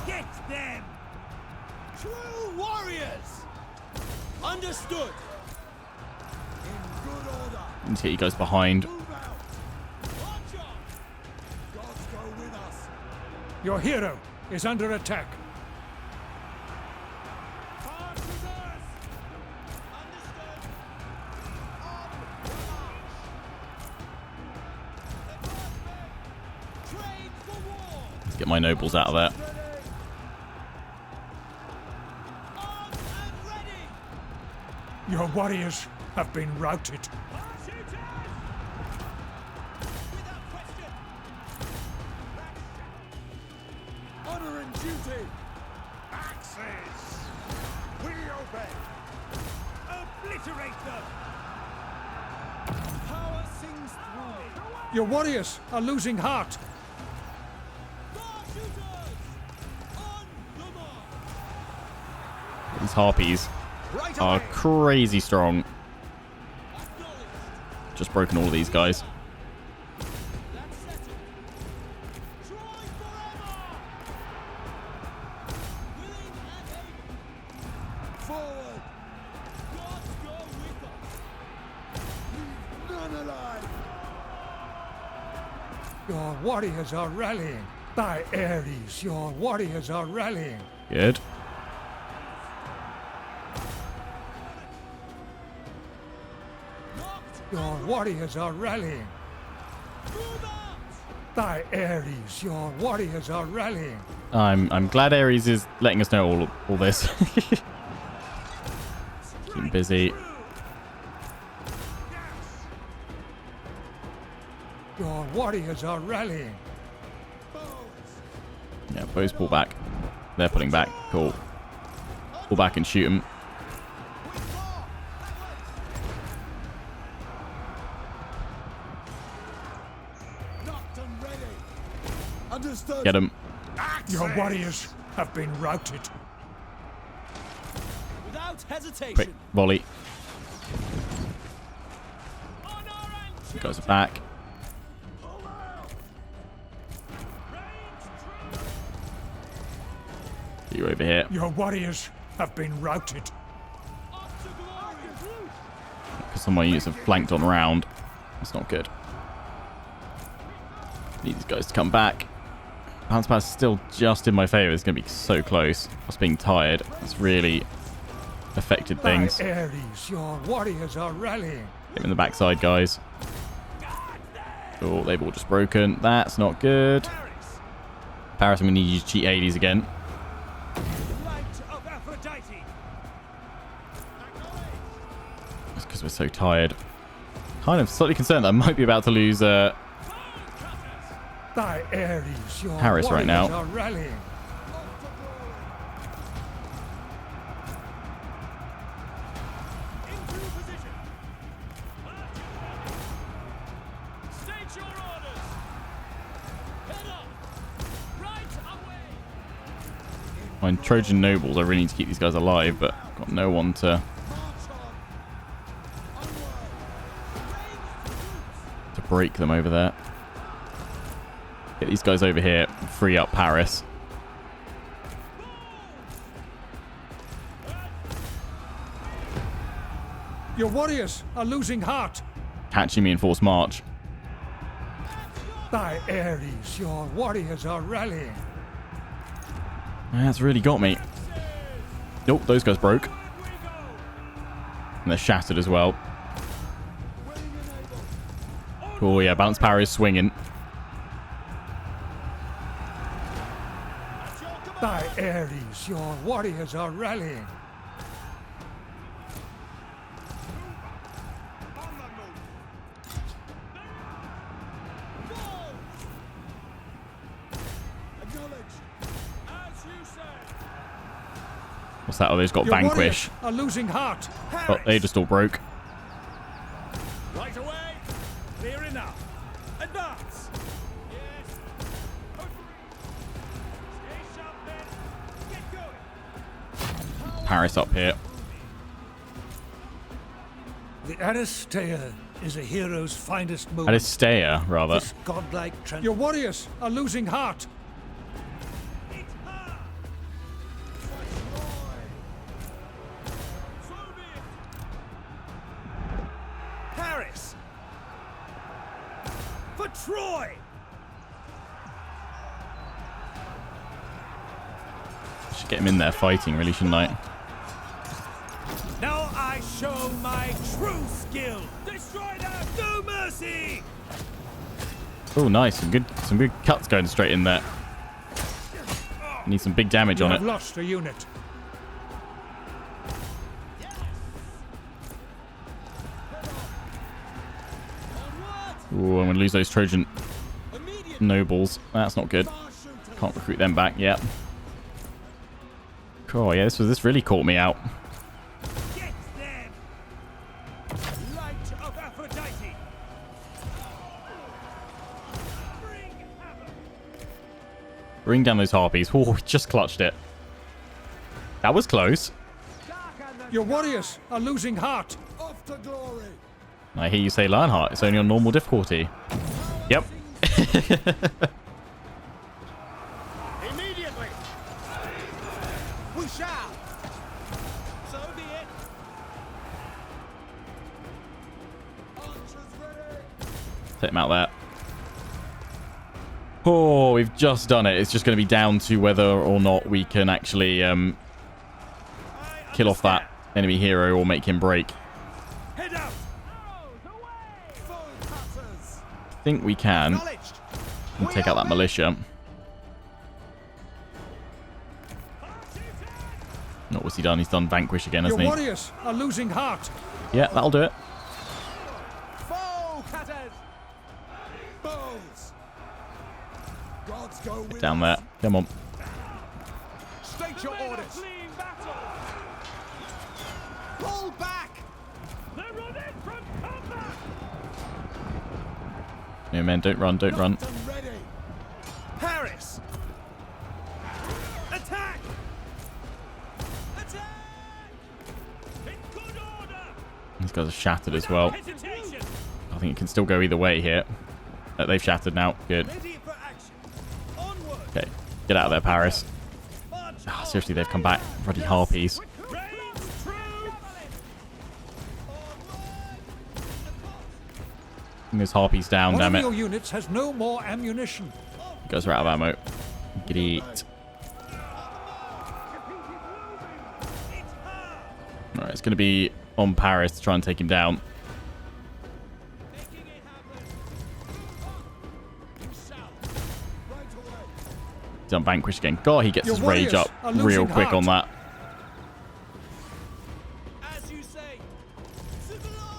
Get them. True warriors. Understood. In good order. Let's get you guys behind. Move out. March on. Gods go with us. Your hero is under attack. Archers. Understood. On the march. Advancement. Train for war. Let's get my nobles out of there. Ready. On and ready. Your warriors have been routed. Without question. Honor and duty. Axes. We obey. Obliterate them. Power sings through me. Your warriors are losing heart. Shooters. On the march. These harpies Right are away. crazy strong. Acknowledged. Just broken all of these guys. That's settled. Troy forever. Willing and able. Forward. Gods go with us. Leave none alive. Your warriors are rallying. By Aries, your warriors are rallying. Good. Knocked. Your warriors are rallying. Move out. By Aries, your warriors are rallying. I'm glad Aries is letting us know all this. Keep busy. Your warriors are rallying. Yeah, bows pull back. They're pulling back. Cool. Pull back and shoot them. Knocked and ready. Understood. Get them. Your warriors have been routed. Without hesitation. Quick volley. Honor and You guys are back. Get you over here. Your warriors have been routed. up to glory. Because some of my units have flanked on round. That's not good. Need these guys to come back. Bounce pass is still just in my favour. It's going to be so close. Us being tired. That's really affected By things. Get Aries, your warriors are rallying. him in the backside, guys. Oh, they've all just broken. That's not good. Paris, I'm going to need you to cheat 80s again. Light of Aphrodite. because we're so tired. Kind of slightly concerned that I might be about to lose Thy Aries, your Paris right now. warriors are rallying. Into position. State your orders. Head up. Right away. My Trojan nobles, I really need to keep these guys alive, but got no one to March on. Onward. break them over there. Get these guys over here, free up Paris. Your warriors are losing heart. Catching me in forced march. Thy Aries, your warriors are rallying. That's really got me. Nope, those guys broke. And they're shattered as well. Oh yeah, bounce power is swinging. Thy Aries, your warriors are rallying. What's that? Oh, they've got Your vanquish. warriors are losing heart. Oh, they just all broke. Right away. Clear enough. Advance. Yes. Stay sharp then. Get going. Paris up here. The Aristeia is a hero's finest moment. Aristea, rather. This godlike Your warriors are losing heart. It's hard. So be it. Paris. For Troy. Should get him in there fighting, really, shouldn't I? Now I show my true skill. Destroy them. No mercy. Oh, nice. Some good cuts going straight in there. Need some big damage You on have it. lost a unit. Ooh, I'm going to lose those Trojan nobles. That's not good. Can't recruit them back yet. Oh, yeah, this really caught me out. Get them. Light of Aphrodite. Bring havoc. Bring down those harpies. Oh, just clutched it. That was close. Your warriors are losing heart. Off to glory. I hear you say Lionheart. It's only on normal difficulty. Yep. Immediately. We shall. So be it. Archers ready. Take him out there. Oh, we've just done it. It's just going to be down to whether or not we can actually kill off that enemy hero or make him break. Head out. Foe cutters. I think we can. Acknowledged. And take out that militia. Not what's he done? He's done vanquish again, Your hasn't he? warriors are losing heart. Yeah, that'll do it. Foe cutters. Bows. Gods go with Down there. Come on. State your orders. Pull back. They're running from combat. No, men, don't run, don't run. Ready. Paris. Attack. Attack. In good order. These guys are shattered as well. Hesitation. I think it can still go either way here. They've shattered now. Good. Ready for action. Onward. Okay. Get out of there, Paris. March Ah, on. seriously, they've come back. Bloody harpies. Reigns true. Bring those harpies down, One damn of it. your units has no more ammunition. You guys are out of ammo. Get it. Alright, it's going to be on Paris to try and take him down. Making it happen. South. Right away. He's on vanquish again. God, he gets Your his rage warriors up are real losing quick heart. on that. As you say. To the line.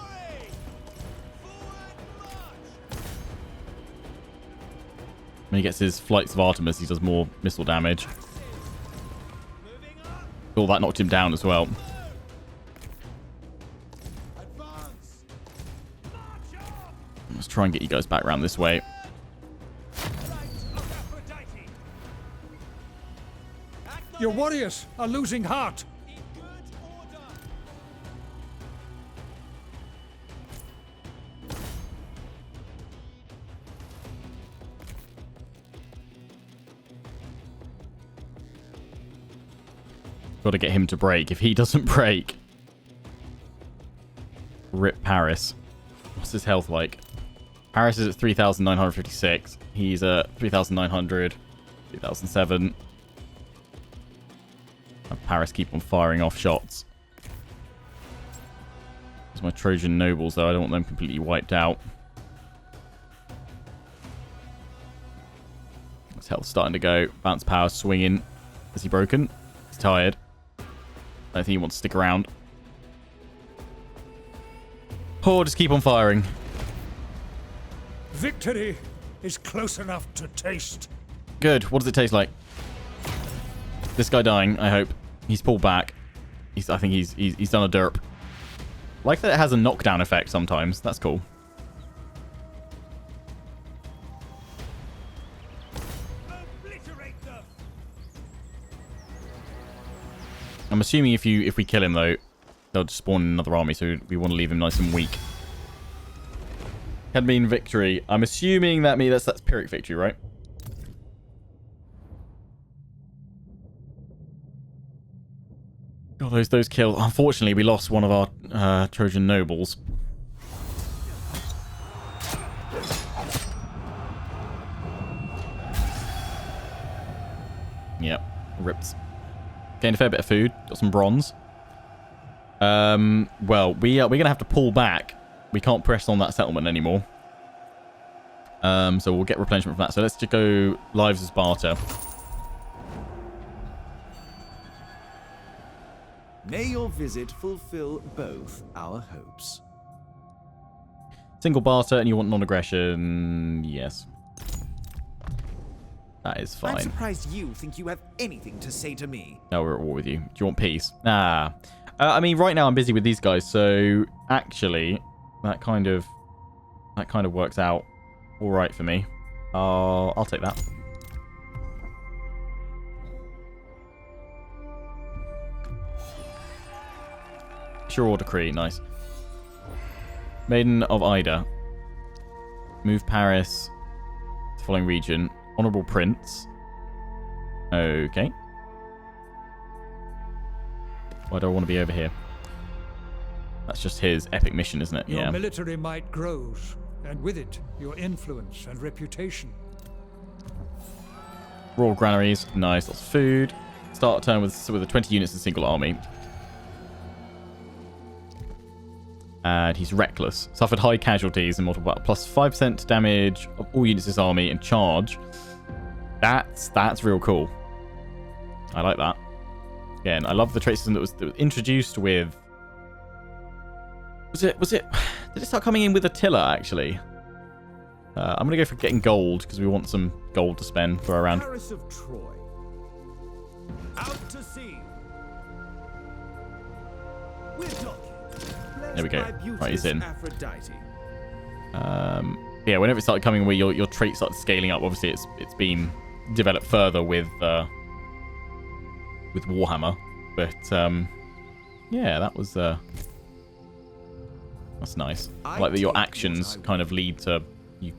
When he gets his Flights of Artemis, he does more missile damage. Oh, that knocked him down as well. Let's try and get you guys back around this way. Your warriors are losing heart. Got to get him to break. If he doesn't break, rip Paris. What's his health like? Paris is at 3,956. He's at 3,900, 3,007. Paris keep on firing off shots. There's my Trojan nobles, though. I don't want them completely wiped out. His health's starting to go. Bounce power swinging. Is he broken? He's tired. I don't think he wants to stick around. Oh, just keep on firing. Victory is close enough to taste. Good. What does it taste like? This guy dying, I hope. He's pulled back. I think he's done a derp. Like that it has a knockdown effect sometimes. That's cool. I'm assuming if we kill him though, they'll just spawn another army, so we want to leave him nice and weak. Had been victory. I'm assuming that that's Pyrrhic victory, right? Oh, those kills. Unfortunately, we lost one of our Trojan nobles. Yep, ripped. Gained a fair bit of food. Got some bronze. Well, we're gonna have to pull back. We can't press on that settlement anymore. So we'll get replenishment from that. So let's just go lives as barter. May your visit fulfill both our hopes. Single barter, and you want non-aggression? Yes. That is fine. I'm surprised you think you have anything to say to me. No, we're at war with you. Do you want peace? Nah. I mean, right now I'm busy with these guys, so actually, that kind of works out all right for me. I'll take that. Sure or decree, nice. Maiden of Ida. Move Paris to following region. Honorable Prince. Okay. Why do I want to be over here? That's just his epic mission, isn't it? Your military might grows, and with it, your influence and reputation. Royal granaries, nice, lots of food. Start turn with a 20 units in single army. And he's reckless. Suffered high casualties and multiple plus 5% damage of all units in his army and charge. That's real cool. I like that. Again, I love the trait system that was introduced with. Was it? Did it start coming in with Attila actually? I'm gonna go for getting gold because we want some gold to spend for our round. Paris of Troy. Out to sea. We're docking. There we go. Right, he's in. Aphrodite. Yeah, whenever it started coming where your trait started scaling up, obviously it's been developed further with Warhammer. But yeah, that's nice. I like that your actions kind of lead to you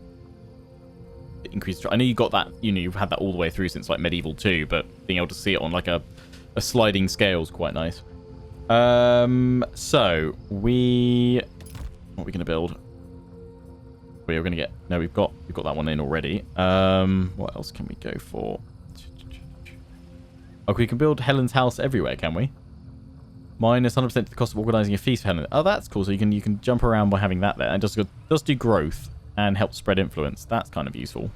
increase. I know you got that, you've had that all the way through since like Medieval 2, but being able to see it on like a sliding scale is quite nice. So what are we gonna build? We're gonna get we've got that one in already. What else can we go for? Okay, we can build Helen's house everywhere, can we? Minus 100% to the cost of organizing a feast for Helen. Oh, that's cool. So you can jump around by having that there, and does do growth and help spread influence. That's kind of useful.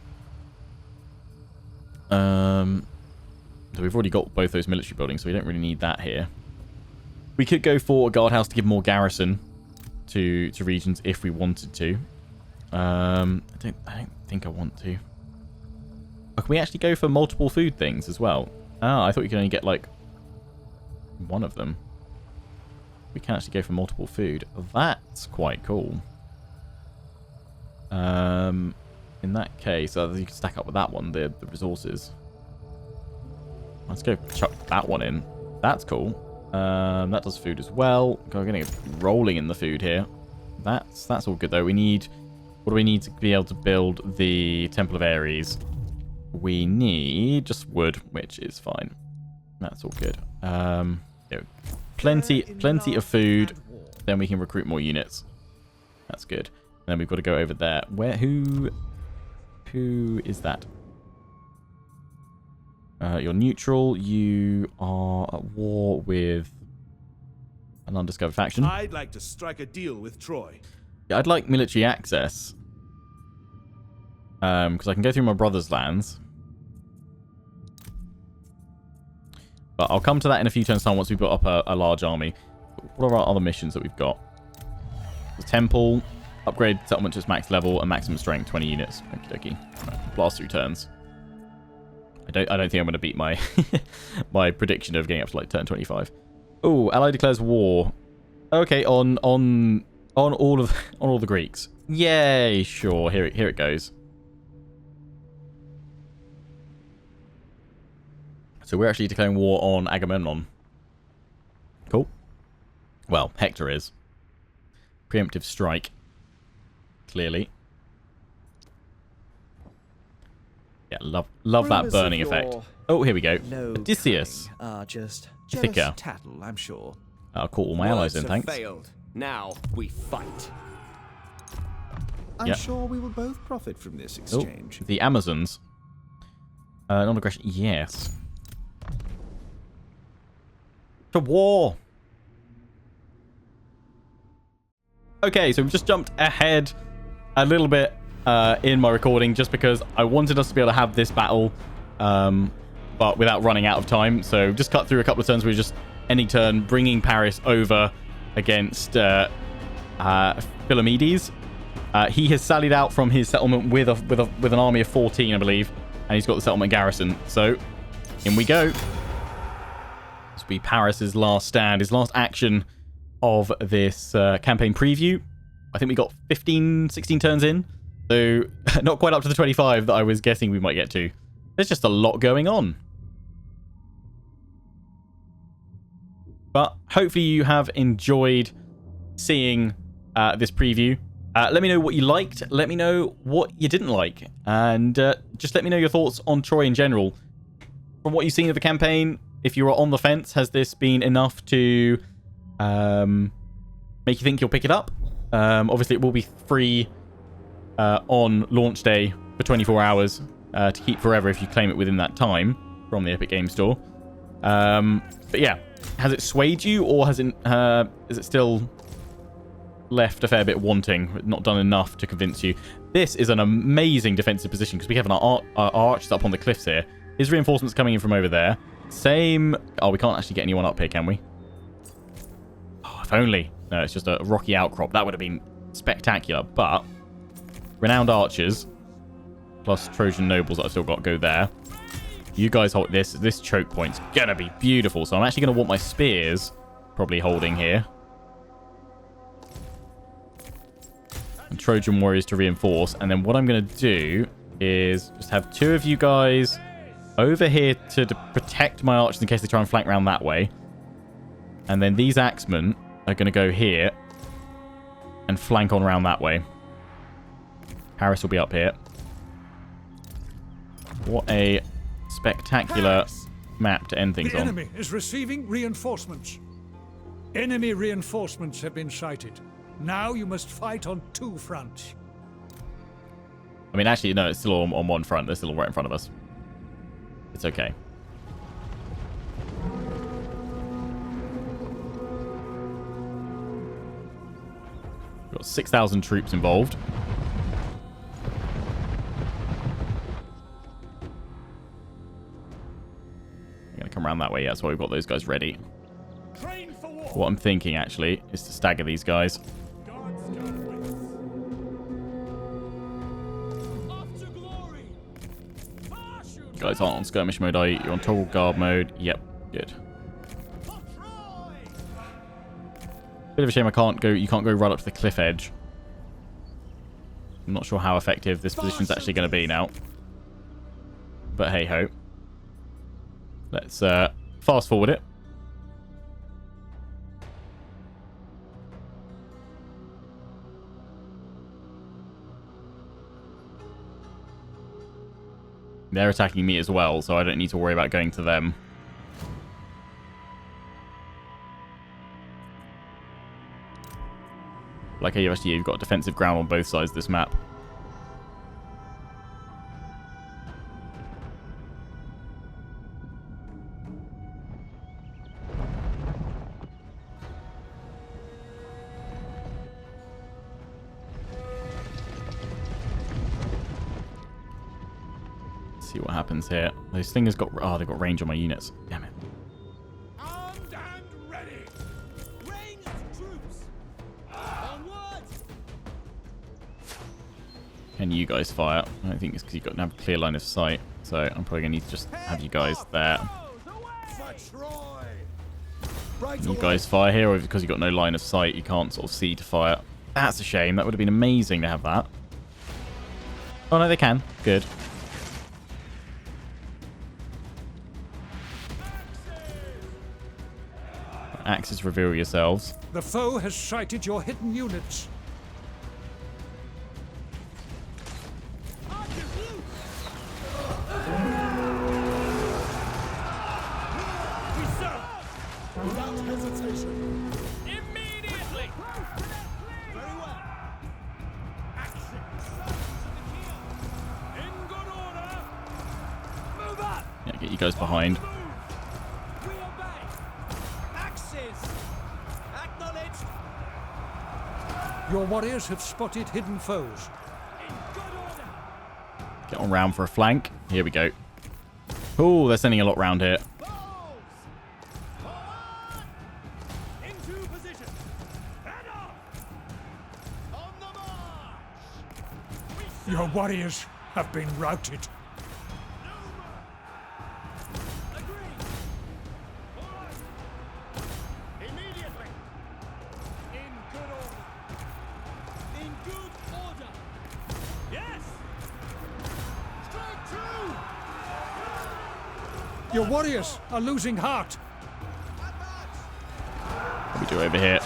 So we've already got both those military buildings, so we don't really need that here. We could go for a guardhouse to give more garrison to regions if we wanted to. I don't think I want to. Oh, can we actually go for multiple food things as well? Oh, I thought you could only get, like, one of them. We can actually go for multiple food. That's quite cool. In that case, you can stack up with that one, the resources. Let's go chuck that one in. That's cool. That does food as well. We're getting rolling in the food here. That's all good though. We need... What do we need to be able to build the Temple of Aries? We need just wood, which is fine. That's all good. Plenty of food. Then we can recruit more units. That's good. And then we've got to go over there. Who is that? You're neutral. You are at war with an undiscovered faction. I'd like to strike a deal with Troy. Yeah, I'd like military access. Because I can go through my brother's lands. But I'll come to that in a few turns' time once we've built up a large army. What are our other missions that we've got? The temple, upgrade settlement to its max level, and maximum strength, 20 units. Okie dokie. Right, blast through turns. I don't think I'm going to beat my my prediction of getting up to like turn 25. Oh, ally declares war. Okay, on all the Greeks. Yay, sure. Here it goes. So we're actually declaring war on Agamemnon. Cool. Well, Hector is. Preemptive strike. Clearly. Yeah, love that burning effect. Oh, here we go. Odysseus. Just Ithaca. jealous tattle, I'm sure. I'll call all my allies in, thanks. Failed. Now we fight. I'm Yep. sure we will both profit from this exchange. Oh, the Amazons. Non-aggression, yes. To war! Okay, so we've just jumped ahead a little bit in my recording just because I wanted us to be able to have this battle, but without running out of time. So just cut through a couple of turns. We were just ending turn, bringing Paris over against Philomedes. He has sallied out from his settlement with an army of 14, I believe, and he's got the settlement garrison. So in we go. This will be Paris's last stand, his last action of this campaign preview. I think we got 16 turns in. So not quite up to the 25 that I was guessing we might get to. There's just a lot going on. But hopefully you have enjoyed seeing this preview. Let me know what you liked. Let me know what you didn't like. And just let me know your thoughts on Troy in general. From what you've seen of the campaign, if you were on the fence, has this been enough to make you think you'll pick it up? Obviously, it will be free on launch day for 24 hours to keep forever if you claim it within that time from the Epic Games Store. But yeah, has it swayed you, or is it still left a fair bit wanting, not done enough to convince you? This is an amazing defensive position because we have our archers up on the cliffs here. His reinforcements coming in from over there. Same... Oh, we can't actually get anyone up here, can we? Oh, if only. No, it's just a rocky outcrop. That would have been spectacular, but... Renowned archers, plus Trojan nobles that I've still got to go there. You guys hold this. This choke point's gonna be beautiful, so I'm actually gonna want my spears probably holding here. And Trojan warriors to reinforce. And then what I'm gonna do is just have two of you guys over here to protect my archers in case they try and flank around that way. And then these axemen are going to go here and flank on around that way. Paris will be up here. What a spectacular map to end things The on. enemy is receiving reinforcements. Enemy reinforcements have been sighted. Now you must fight on two fronts. I mean, actually, no, it's still on one front. They're still right in front of us. It's okay. We've got 6,000 troops involved. I'm going to come around that way. Yeah, that's why we've got those guys ready. Train for war. What I'm thinking, actually, is to stagger these guys. God's go with us. Off to glory. March! Guys aren't on skirmish mode, are you? You're on toggle guard mode. Yep, good. Bit of a shame you can't go right up to the cliff edge. I'm not sure how effective this position's actually going to be now. But hey ho. Let's fast forward it. They're attacking me as well, so I don't need to worry about going to them. Like hey, you've got defensive ground on both sides of this map. See what happens here. Those things got... Oh, they've got range on my units. Damn it. Armed and ready. Ranged troops. Onward. Can you guys fire? I don't think it's because you've got to have a clear line of sight. So I'm probably going to need to just have you guys there. For Troy. Can you guys fire here? Or because you've got no line of sight, you can't sort of see to fire? That's a shame. That would have been amazing to have that. Oh, no, they can. Good. Axes, reveal yourselves. The foe has sighted your hidden units. Without hesitation. Immediately. Very well. Axes. In good order. Move up. Yeah, get you guys behind. We obey. Axes. Acknowledged. Your warriors have spotted hidden foes. In good order. Get on round for a flank. Here we go. Oh, they're sending a lot round here. Into position. Head off. On the march. Your warriors have been routed. Agreed. Forward. Immediately. In good order. In good order. Yes. Strike true. Your warriors are losing heart. What do we do over here?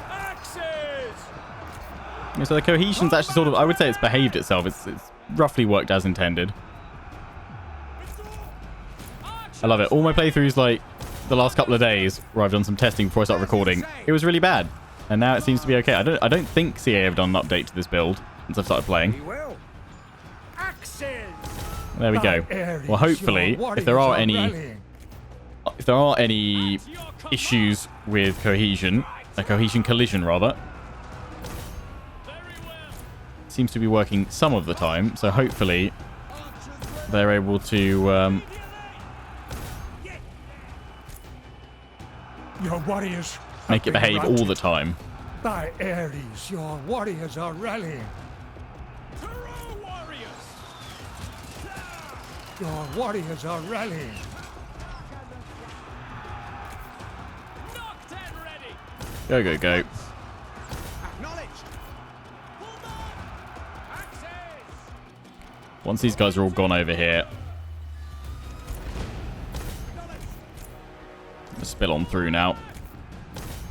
Axes. Yeah, so the cohesion's actually sort of... I would say it's behaved itself. It's roughly worked as intended. I love it. All my playthroughs, like, the last couple of days, where I've done some testing before I start recording, it was really bad. And now it seems to be okay. I don't think CA have done an update to this build since I've started playing. Well, Axes. There we go. Well, hopefully, if there are any issues with cohesion, a cohesion collision rather, seems to be working some of the time. So hopefully, they're able to your warriors make it behave all the time. By Aries, your warriors are rallying. True warriors. Your warriors are rallying. Knocked and ready. Go, go, go. Acknowledged. Hold on. Axes. Once these guys are all gone over here, Acknowledged. I'm gonna spill on through now.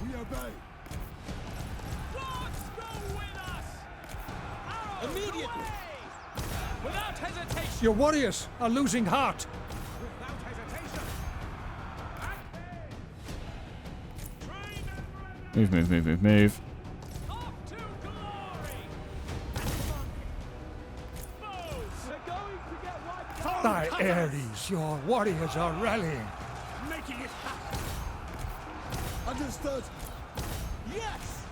We obey. Gods go with us. Arrows immediately. Without hesitation. Your warriors are losing heart. Without hesitation. Train and ready. Move, move, move, move, move. Off to glory. Foes. They're going to get wiped out. By Aries, your warriors are rallying. Making it happen. Understood. Yes.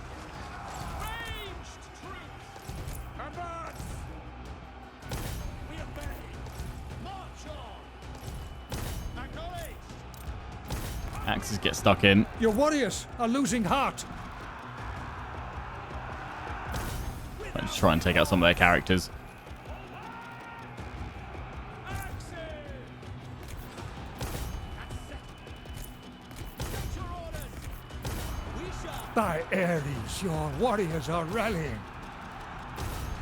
Ranged troops. Advance. We obey. March on. Acknowledged. Axes get stuck in. Your warriors are losing heart. Let's try and take out some of their characters. By Aries, your warriors are rallying.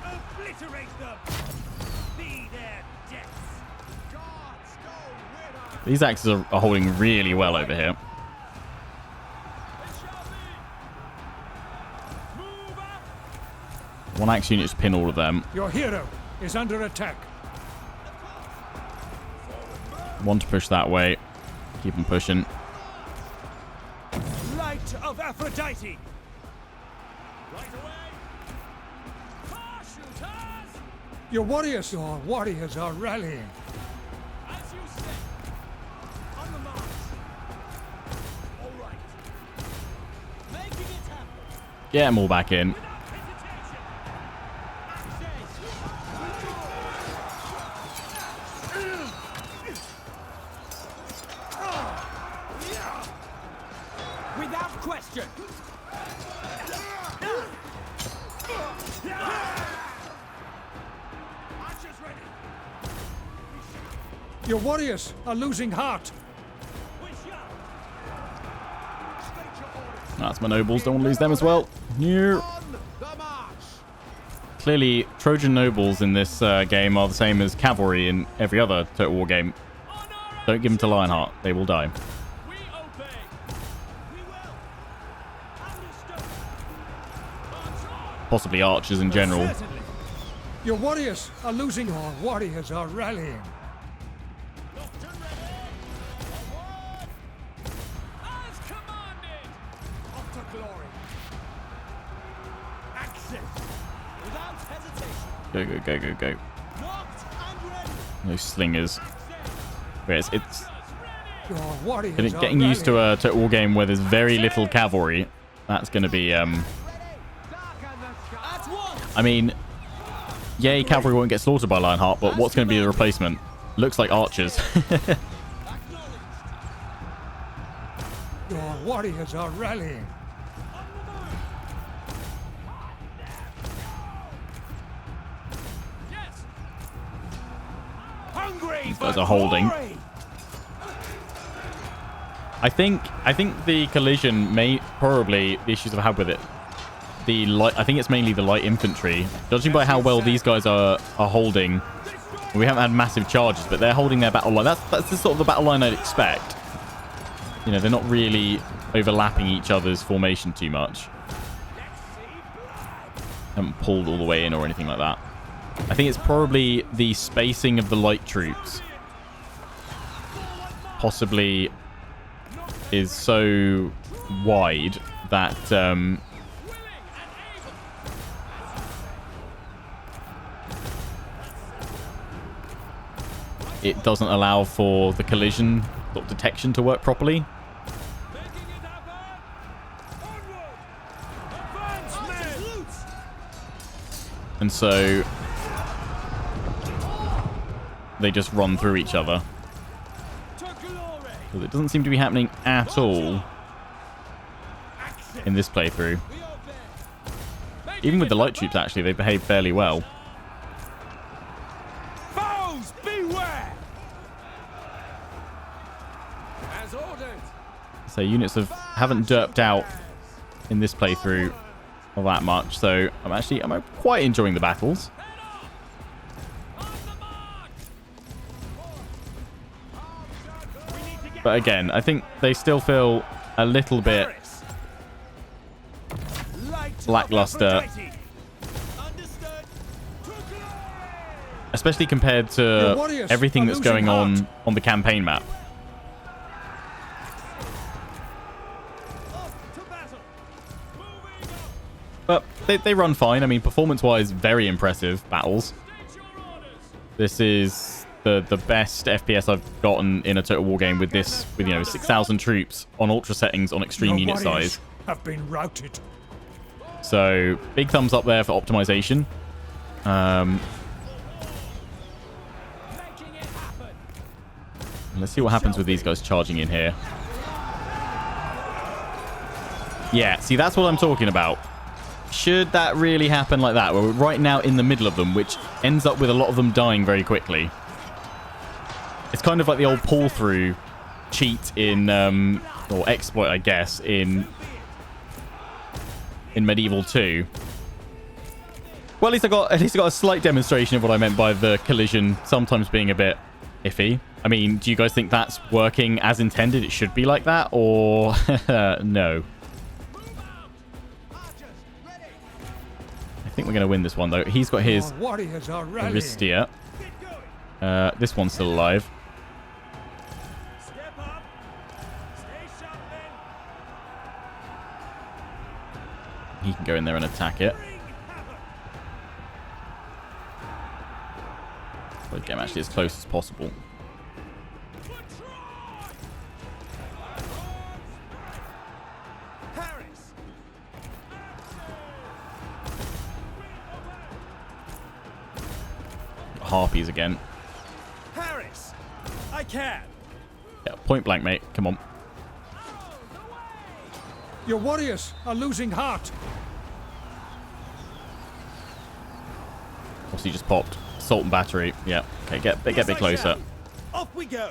Obliterate them! Be their deaths! Gods go with us! These axes are holding really well over here. It shall be! Move up! One axe unit just pin all of them. Your hero is under attack. One to push that way. Keep them pushing. Light of Aphrodite! Right away! Shooters! Your warriors are rallying. As you say! On the march! All right! Making it happen! Get them all back in. Without hesitation! Without question! Archers ready! Your warriors are losing heart. We shall! State your orders! That's my nobles. Don't want to lose them as well. No. On the march! Clearly, Trojan nobles in this game are the same as cavalry in every other Total War game. On our Don't give them to Lionheart. They will die. We obey! We will! Understood! March on! Possibly archers in general. Certainly! Your warriors are losing. Your warriors are rallying. Doctor ready! Forward! As commanded! Up to glory! Access! Without hesitation! Go, go, go, go, go. Locked and ready! Those slingers. Access! It's Your warriors are getting used to rallying. a Total War game where there's very little cavalry. That's going to be... At once! I mean, yay, cavalry won't get slaughtered by Lionheart, but what's going to be the replacement? Looks like archers. Acknowledged! Your warriors are rallying. Yes! Hungry These for guys are holding. glory! I think the collision may probably the issues I've had with it. The light, I think it's mainly the light infantry. Judging by how well these guys are holding, we haven't had massive charges, but they're holding their battle line. That's the sort of the battle line I'd expect. You know, they're not really overlapping each other's formation too much. Haven't pulled all the way in or anything like that. I think it's probably the spacing of the light troops. Possibly is so wide that it doesn't allow for the collision sort of detection to work properly. Making it happen! Onward! Advance, men! And so they just run through each other. To glory! Because it doesn't seem to be happening at all in this playthrough. We obey! Even with the light troops, actually, they behave fairly well. Foes, beware! As ordered! So units haven't derped out in this playthrough all that much. So I'm quite enjoying the battles. On the march! We need to get But again, I think they still feel a little bit Aries. Light of lackluster. Aphrodite. Understood. To glory! Especially compared Your to warriors everything are that's losing going heart. on the campaign map. Up to battle! Moving But up! they run fine. I mean, performance-wise, very impressive battles. State your orders! This is the best FPS I've gotten in a Total War game with this, with, you know, 6,000 troops on ultra settings on extreme Your unit warriors size. have been routed. So big thumbs up there for optimization. Making it happen! Let's see what happens with these guys charging in here. Yeah, see, that's what I'm talking about. Should that really happen like that, where we're right now in the middle of them, which ends up with a lot of them dying very quickly? It's kind of like the old pull-through cheat in, or exploit, I guess, in in Medieval 2. Well, at least I got a slight demonstration of what I meant by the collision sometimes being a bit iffy. I mean, do you guys think that's working as intended? It should be like that, or no? I think we're going to win this one, though. He's got his warriors are rallying. Aristia. This one's still alive. Step up. Stay sharp, men. He can go in there and attack it. We'll get him actually as close as possible. Harpies again. Paris, I can. Yeah, point blank, mate. Come on. Your warriors are losing heart. What's he just popped? Assault and battery. Yeah. Okay, get a bit closer. Off we go.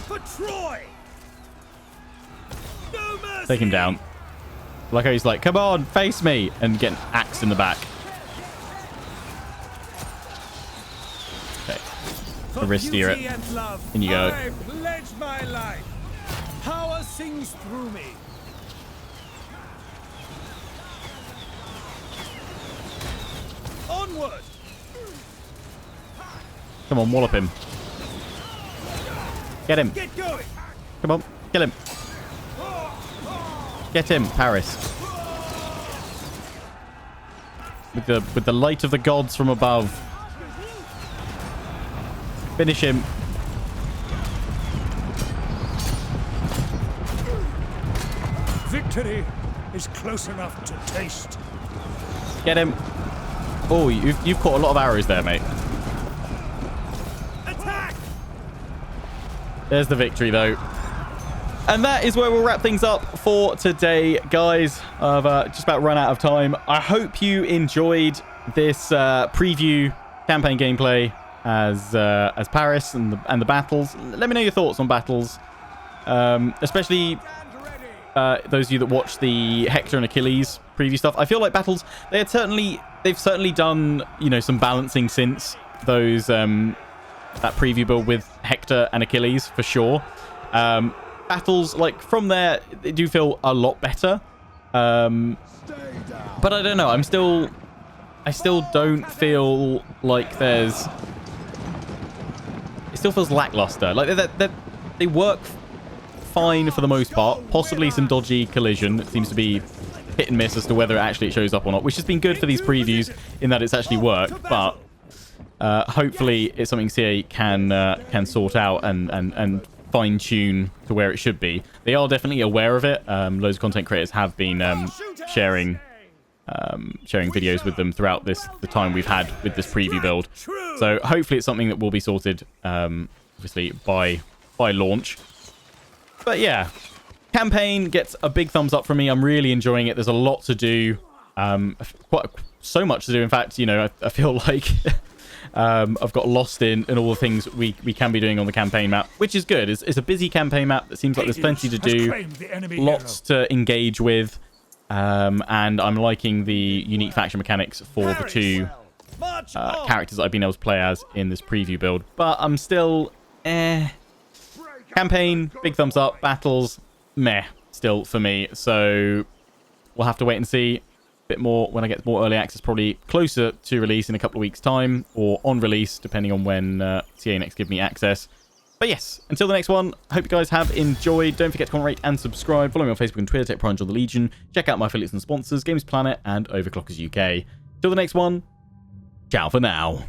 For Troy. No mercy. Take him down. Like how he's like, come on, face me, and get an axe in the back. Okay. For Aristia beauty it. and love, In you go. I pledge my life. Power sings through me. Onward. Come on, wallop him. Get him. Get going. Come on, kill him. Get him, Paris. With the light of the gods from above. Finish him. Victory is close enough to taste. Get him. Oh, you've caught a lot of arrows there, mate. Attack. There's the victory, though. And that is where we'll wrap things up for today, guys. I've just about run out of time. I hope you enjoyed this preview campaign gameplay as Paris and the battles. Let me know your thoughts on battles, especially those of you that watched the Hector and Achilles preview stuff. I feel like battles they've certainly done some balancing since those that preview build with Hector and Achilles for sure. Battles like from there they do feel a lot better, but I don't know, I still don't feel like it still feels lackluster. Like they work fine for the most part. Possibly some dodgy collision. It seems to be hit and miss as to whether actually it shows up or not, which has been good for these previews in that it's actually worked, but hopefully it's something CA can sort out and fine-tune to where it should be. They are definitely aware of it. Loads of content creators have been sharing videos with them throughout the time we've had with this preview build. So hopefully it's something that will be sorted, obviously, by launch. But yeah, campaign gets a big thumbs up from me. I'm really enjoying it. There's a lot to do. So much to do. In fact, I feel like I've got lost in all the things we can be doing on the campaign map, which is good. It's a busy campaign map. It seems like there's plenty to do, lots to engage with, and I'm liking the unique faction mechanics for the two characters that I've been able to play as in this preview build. But I'm still campaign, big thumbs up. Battles, meh, still for me. So we'll have to wait and see. Bit more when I get more early access, probably closer to release in a couple of weeks time, or on release depending on when CA next give me access. But yes, until the next one, hope you guys have enjoyed. Don't forget to comment, rate and subscribe. Follow me on Facebook and Twitter, Tech Prime John the Legion. Check out my affiliates and sponsors, Games Planet and Overclockers UK. Till the next one, ciao for now.